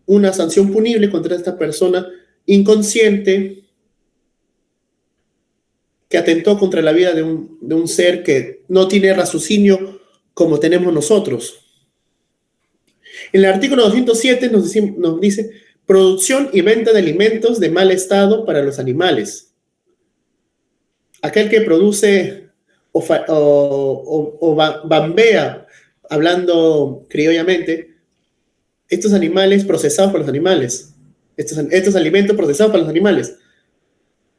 una sanción punible contra esta persona inconsciente que atentó contra la vida de un ser que no tiene raciocinio como tenemos nosotros. En el artículo 207 nos dice producción y venta de alimentos de mal estado para los animales. Aquel que produce bambea, hablando criollamente, estos animales procesados por los animales, estos alimentos procesados para los animales,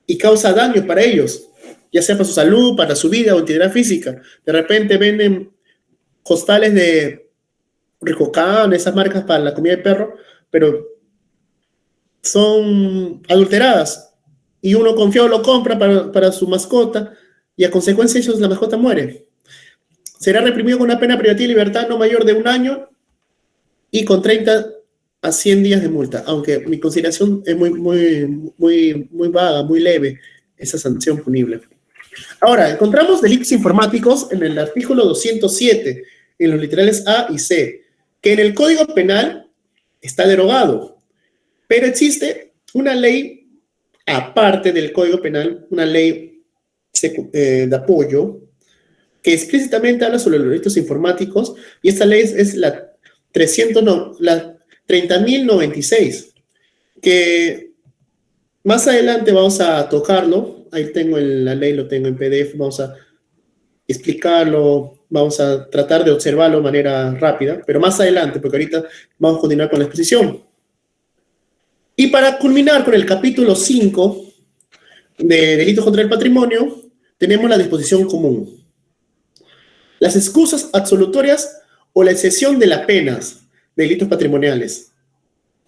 y causa daño para ellos, ya sea para su salud, para su vida o integridad física. De repente venden costales de Ricocan, esas marcas para la comida de perro, pero son adulteradas y uno confiado lo compra para su mascota y a consecuencia de eso la mascota muere. Será reprimido con una pena privativa de libertad no mayor de 1 año y con 30 a 100 días de multa, aunque mi consideración es muy vaga, muy leve esa sanción punible. Ahora, encontramos delitos informáticos en el artículo 207, en los literales A y C, que en el Código Penal está derogado, pero existe una ley aparte del Código Penal, una ley de apoyo, que explícitamente habla sobre los delitos informáticos, y esta ley es la 30.096, que más adelante vamos a tocarlo. Ahí tengo la ley, lo tengo en PDF, vamos a explicarlo, vamos a tratar de observarlo de manera rápida, pero más adelante, porque ahorita vamos a continuar con la exposición. Y para culminar con el capítulo 5 de delitos contra el patrimonio, tenemos la disposición común. Las excusas absolutorias o la excepción de las penas de delitos patrimoniales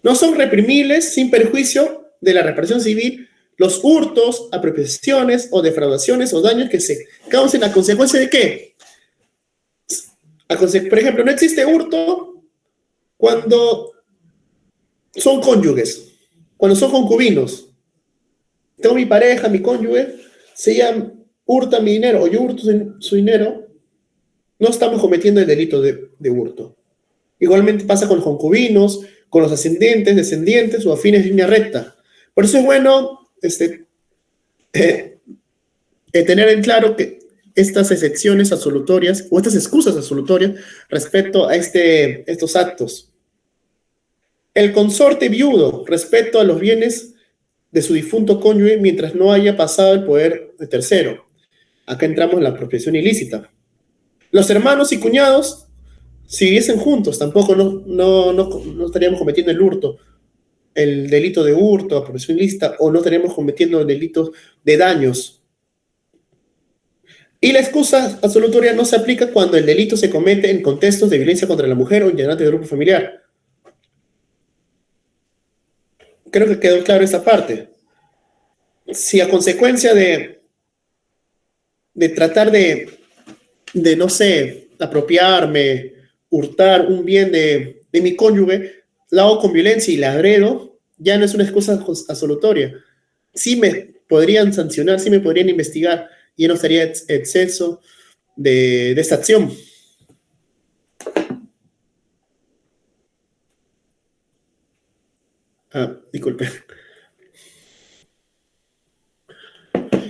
no son reprimibles sin perjuicio de la reparación civil los hurtos, apropiaciones o defraudaciones o daños que se causen a consecuencia de ¿qué? Por ejemplo, no existe hurto cuando son cónyuges, cuando son concubinos. Tengo mi pareja, mi cónyuge, si ella hurta mi dinero o yo hurto su dinero, no estamos cometiendo el delito de hurto. Igualmente pasa con los concubinos, con los ascendentes, descendientes o afines de línea recta. Por eso es bueno tener en claro que estas excepciones absolutorias o estas excusas absolutorias respecto a estos actos. El consorte viudo respecto a los bienes de su difunto cónyuge mientras no haya pasado el poder de tercero. Acá entramos en la apropiación ilícita. Los hermanos y cuñados, si viviesen juntos, tampoco no estaríamos cometiendo el hurto, el delito de hurto, apropiación ilícita, o no estaríamos cometiendo delitos de daños. Y la excusa absolutoria no se aplica cuando el delito se comete en contextos de violencia contra la mujer o integrante del grupo familiar. Creo que quedó claro esta parte. Si a consecuencia de tratar de no sé, apropiarme, hurtar un bien de mi cónyuge, la hago con violencia y la agredo, ya no es una excusa absolutoria. Sí me podrían sancionar, sí me podrían investigar, y no estaría exceso de esta acción. Disculpe.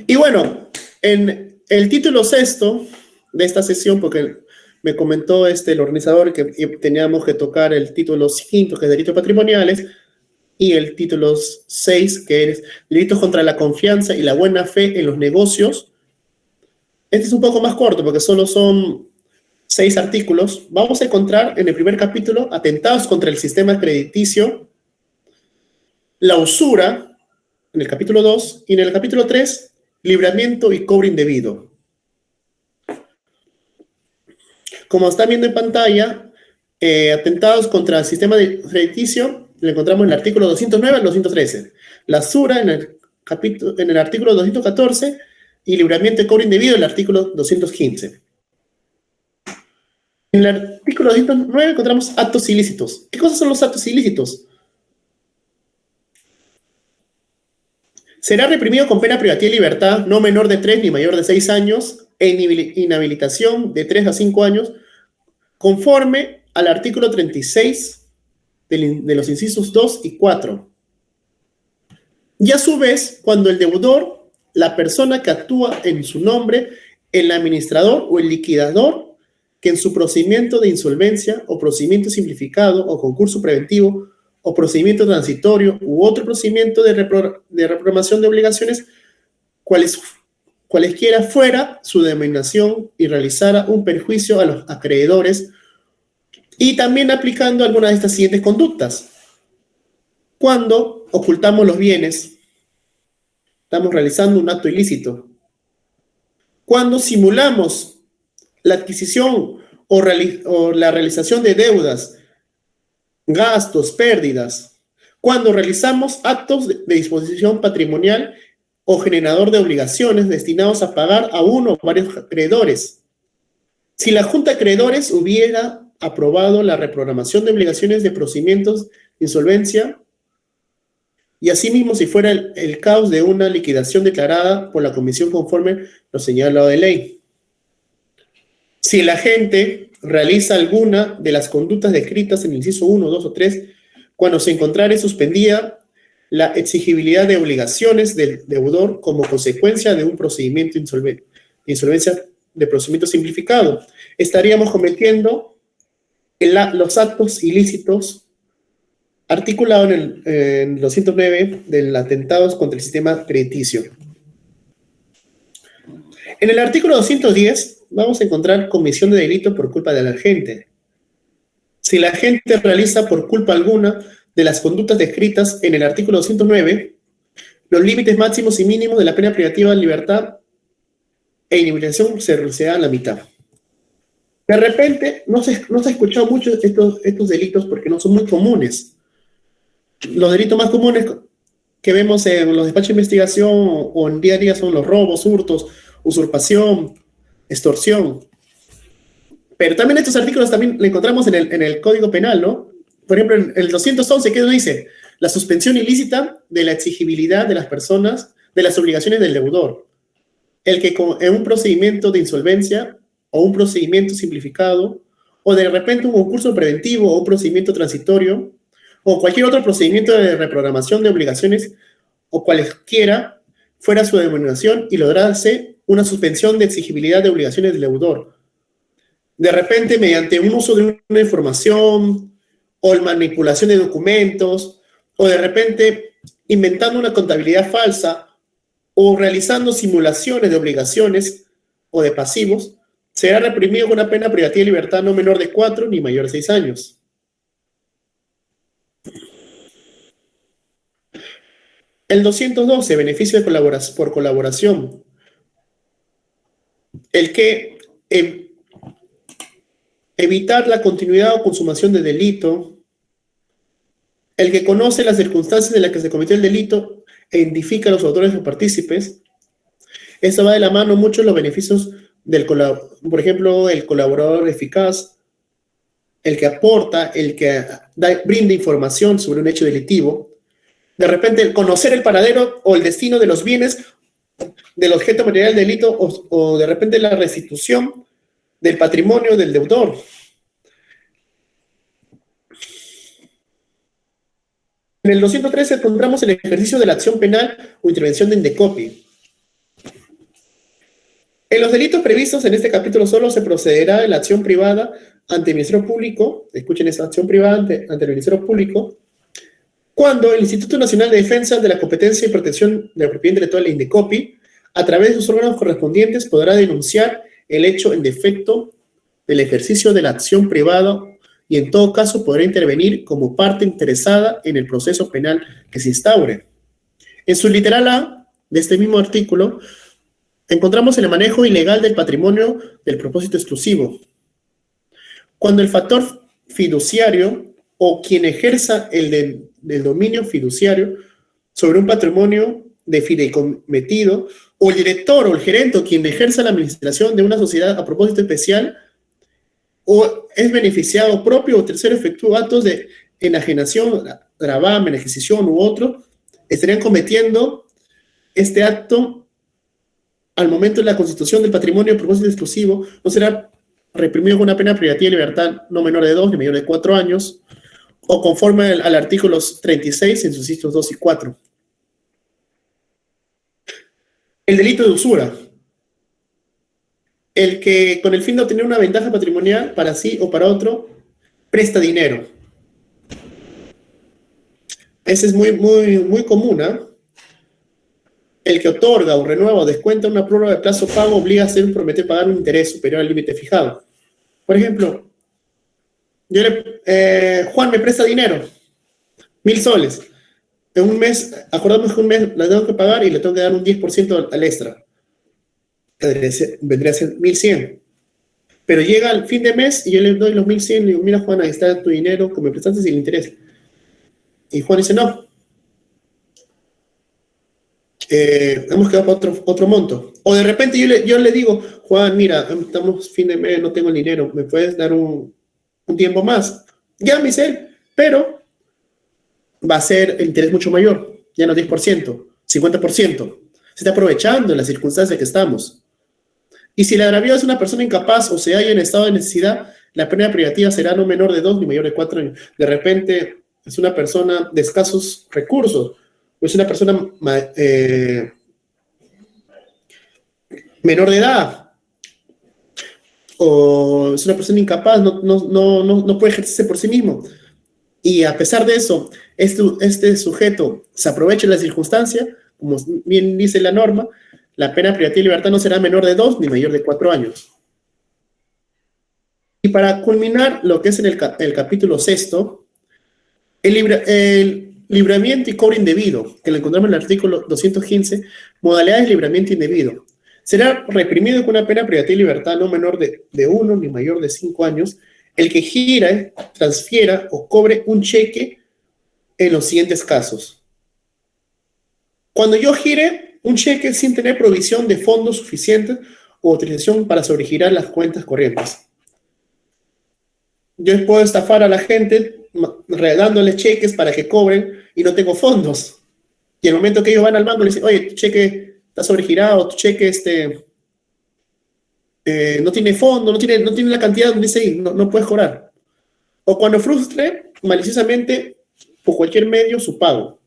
Y bueno, en el título sexto de esta sesión, porque me comentó el organizador que teníamos que tocar el título quinto, que es delitos patrimoniales, y el título 6, que es delitos contra la confianza y la buena fe en los negocios. Este es un poco más corto, porque solo son 6 artículos. Vamos a encontrar en el primer capítulo atentados contra el sistema crediticio, la usura, en el capítulo 2, y en el capítulo 3, libramiento y cobro indebido. Como están viendo en pantalla, atentados contra el sistema crediticio, lo encontramos en el artículo 209 al 213. La usura en el artículo 214 y libramiento y cobro indebido en el artículo 215. En el artículo 209 encontramos actos ilícitos. ¿Qué cosas son los actos ilícitos? Será reprimido con pena privativa de libertad no menor de 3 ni mayor de 6 años e inhabilitación de 3 a 5 años conforme al artículo 36 de los incisos 2 y 4. Y a su vez, cuando el deudor, la persona que actúa en su nombre, el administrador o el liquidador, que en su procedimiento de insolvencia o procedimiento simplificado o concurso preventivo o procedimiento transitorio u otro procedimiento de reprogramación de obligaciones, cual cualesquiera fuera su denominación y realizara un perjuicio a los acreedores, y también aplicando algunas de estas siguientes conductas. Cuando ocultamos los bienes, estamos realizando un acto ilícito. Cuando simulamos la adquisición o la realización de deudas, gastos, pérdidas. Cuando realizamos actos de disposición patrimonial o generador de obligaciones destinados a pagar a uno o varios acreedores. Si la Junta de Acreedores hubiera aprobado la reprogramación de obligaciones de procedimientos de insolvencia, y asimismo si fuera el caos de una liquidación declarada por la Comisión conforme lo señalado de ley. Si el agente realiza alguna de las conductas descritas en el inciso 1, 2 o 3, cuando se encontrare suspendida la exigibilidad de obligaciones del deudor como consecuencia de un procedimiento de insolvencia de procedimiento simplificado, estaríamos cometiendo los actos ilícitos articulado en el 209 del atentados contra el sistema crediticio. En el artículo 210 vamos a encontrar comisión de delito por culpa del agente. Si el agente realiza por culpa alguna de las conductas descritas en el artículo 209, los límites máximos y mínimos de la pena privativa de libertad e inhabilitación se reducirá a la mitad. De repente, no se ha escuchado mucho estos delitos porque no son muy comunes. Los delitos más comunes que vemos en los despachos de investigación o en día a día son los robos, hurtos, usurpación, extorsión. Pero también estos artículos también lo encontramos en el Código Penal, ¿no? Por ejemplo, en el 211, ¿qué nos dice? La suspensión ilícita de la exigibilidad de las personas, de las obligaciones del deudor. El que en un procedimiento de insolvencia o un procedimiento simplificado, o de repente un concurso preventivo o un procedimiento transitorio, o cualquier otro procedimiento de reprogramación de obligaciones o cualesquiera fuera su denominación y lograrse una suspensión de exigibilidad de obligaciones del deudor. De repente, mediante un uso de una información o manipulación de documentos, o de repente inventando una contabilidad falsa o realizando simulaciones de obligaciones o de pasivos, será reprimido con una pena privativa de libertad no menor de 4 ni mayor de 6 años. El 212, beneficio de por colaboración. El que evitar la continuidad o consumación de delito. El que conoce las circunstancias en las que se cometió el delito e identifica a los autores o partícipes. Esto va de la mano mucho los beneficios por ejemplo, el colaborador eficaz, el que aporta, el que brinda información sobre un hecho delictivo. De repente, el conocer el paradero o el destino de los bienes del objeto material del delito o de repente la restitución del patrimonio del deudor. En el 213 encontramos el ejercicio de la acción penal o intervención de Indecopi. En los delitos previstos en este capítulo solo se procederá en la acción privada ante el Ministerio Público, escuchen esta acción privada ante el Ministerio Público, cuando el Instituto Nacional de Defensa de la Competencia y Protección de la Propiedad Intelectual, Indecopi, a través de sus órganos correspondientes, podrá denunciar el hecho en defecto del ejercicio de la acción privada y en todo caso podrá intervenir como parte interesada en el proceso penal que se instaure. En su literal A de este mismo artículo, encontramos el manejo ilegal del patrimonio del propósito exclusivo. Cuando el factor fiduciario o quien ejerza el del dominio fiduciario sobre un patrimonio de fideicommetido, o el director o el gerente o quien ejerza la administración de una sociedad a propósito especial, o es beneficiado propio o tercero efectúa actos de enajenación, gravamen, adquisición u otro, estarían cometiendo este acto al momento de la constitución del patrimonio de propósito exclusivo, no será reprimido con una pena privativa de libertad no menor de 2 ni mayor de 4 años, o conforme al artículo 36 en sus incisos 2 y 4. El delito de usura. El que, con el fin de obtener una ventaja patrimonial para sí o para otro, presta dinero. Ese es muy común, ¿eh? el que otorga o renueva o descuenta una prórroga de plazo pago obliga a ser prometer pagar un interés superior al límite fijado. Por ejemplo, Juan me presta dinero, 1.000 soles. En un mes, acordamos que un mes la tengo que pagar y le tengo que dar un 10% al extra. Vendría a ser 1.100. Pero llega al fin de mes y yo le doy los 1.100 y le digo, mira Juan, ahí está tu dinero que me prestaste sin interés. Y Juan dice, no, hemos quedado para otro monto. O de repente yo le digo, Juan, mira, estamos fin de mes, no tengo el dinero, ¿me puedes dar un tiempo más? Ya me dice él, pero va a ser el interés mucho mayor, ya no 10%, 50%. Se está aprovechando en las circunstancias que estamos. Y si el agraviado es una persona incapaz o se halla en estado de necesidad, la pena privativa será no menor de 2 ni mayor de 4 años. De repente es una persona de escasos recursos, o es una persona menor de edad, o es una persona incapaz, no puede ejercerse por sí mismo. Y a pesar de eso, este sujeto se aprovecha de la circunstancia, como bien dice la norma, la pena privativa de libertad no será menor de 2 ni mayor de 4 años. Y para culminar lo que es en el capítulo sexto, el libramiento y cobro indebido, que lo encontramos en el artículo 215, modalidades de libramiento indebido. Será reprimido con una pena privativa de libertad no menor de 1 ni mayor de 5 años el que gira, transfiera o cobre un cheque en los siguientes casos. Cuando yo gire un cheque sin tener provisión de fondos suficientes o autorización para sobregirar las cuentas corrientes. Yo puedo estafar a la gente dándoles cheques para que cobren y no tengo fondos. Y el momento que ellos van al banco le dicen, oye, tu cheque está sobregirado, tu cheque no tiene fondo, no tiene la cantidad donde dice ahí, no puedes cobrar. O cuando frustre maliciosamente por cualquier medio su pago.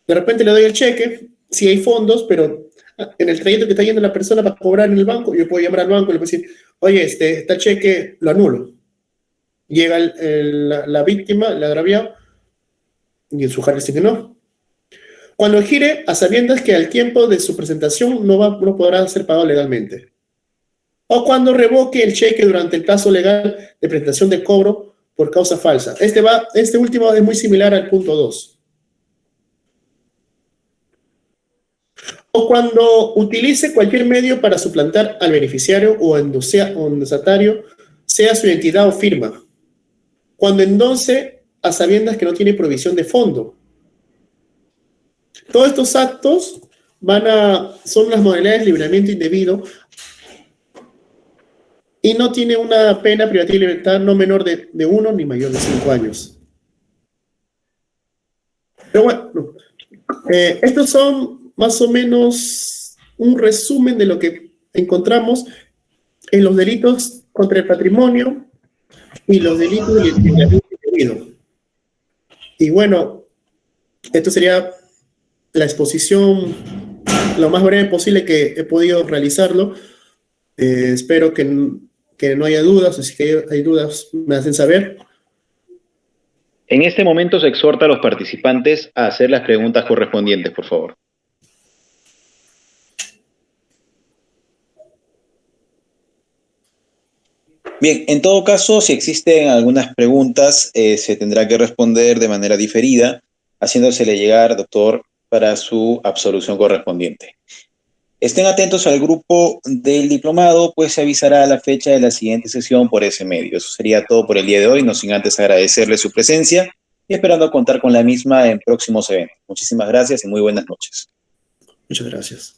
De repente le doy el cheque, si hay fondos, pero en el trayecto que está yendo la persona para cobrar en el banco, yo puedo llamar al banco y le puedo decir, oye, está el cheque, lo anulo. Llega la víctima, el agraviado, y el sujeto dice que no. Cuando gire, a sabiendas que al tiempo de su presentación no podrá ser pagado legalmente. O cuando revoque el cheque durante el plazo legal de presentación de cobro por causa falsa. Este último es muy similar al punto 2. O cuando utilice cualquier medio para suplantar al beneficiario o endosatario, sea su identidad o firma. Cuando endose a sabiendas que no tiene provisión de fondo. Todos estos actos son las modalidades de libramiento indebido y no tiene una pena privativa de libertad no menor de 1 ni mayor de 5 años. Pero bueno, estos son más o menos un resumen de lo que encontramos en los delitos contra el patrimonio y los delitos de libramiento indebido. Y bueno, esto sería la exposición lo más breve posible que he podido realizarlo. Espero que no haya dudas, o si hay dudas me hacen saber. En este momento se exhorta a los participantes a hacer las preguntas correspondientes, por favor. Bien, en todo caso, si existen algunas preguntas, se tendrá que responder de manera diferida, haciéndosele llegar, doctor, para su absolución correspondiente. Estén atentos al grupo del diplomado, pues se avisará la fecha de la siguiente sesión por ese medio. Eso sería todo por el día de hoy, no sin antes agradecerle su presencia y esperando contar con la misma en próximos eventos. Muchísimas gracias y muy buenas noches. Muchas gracias.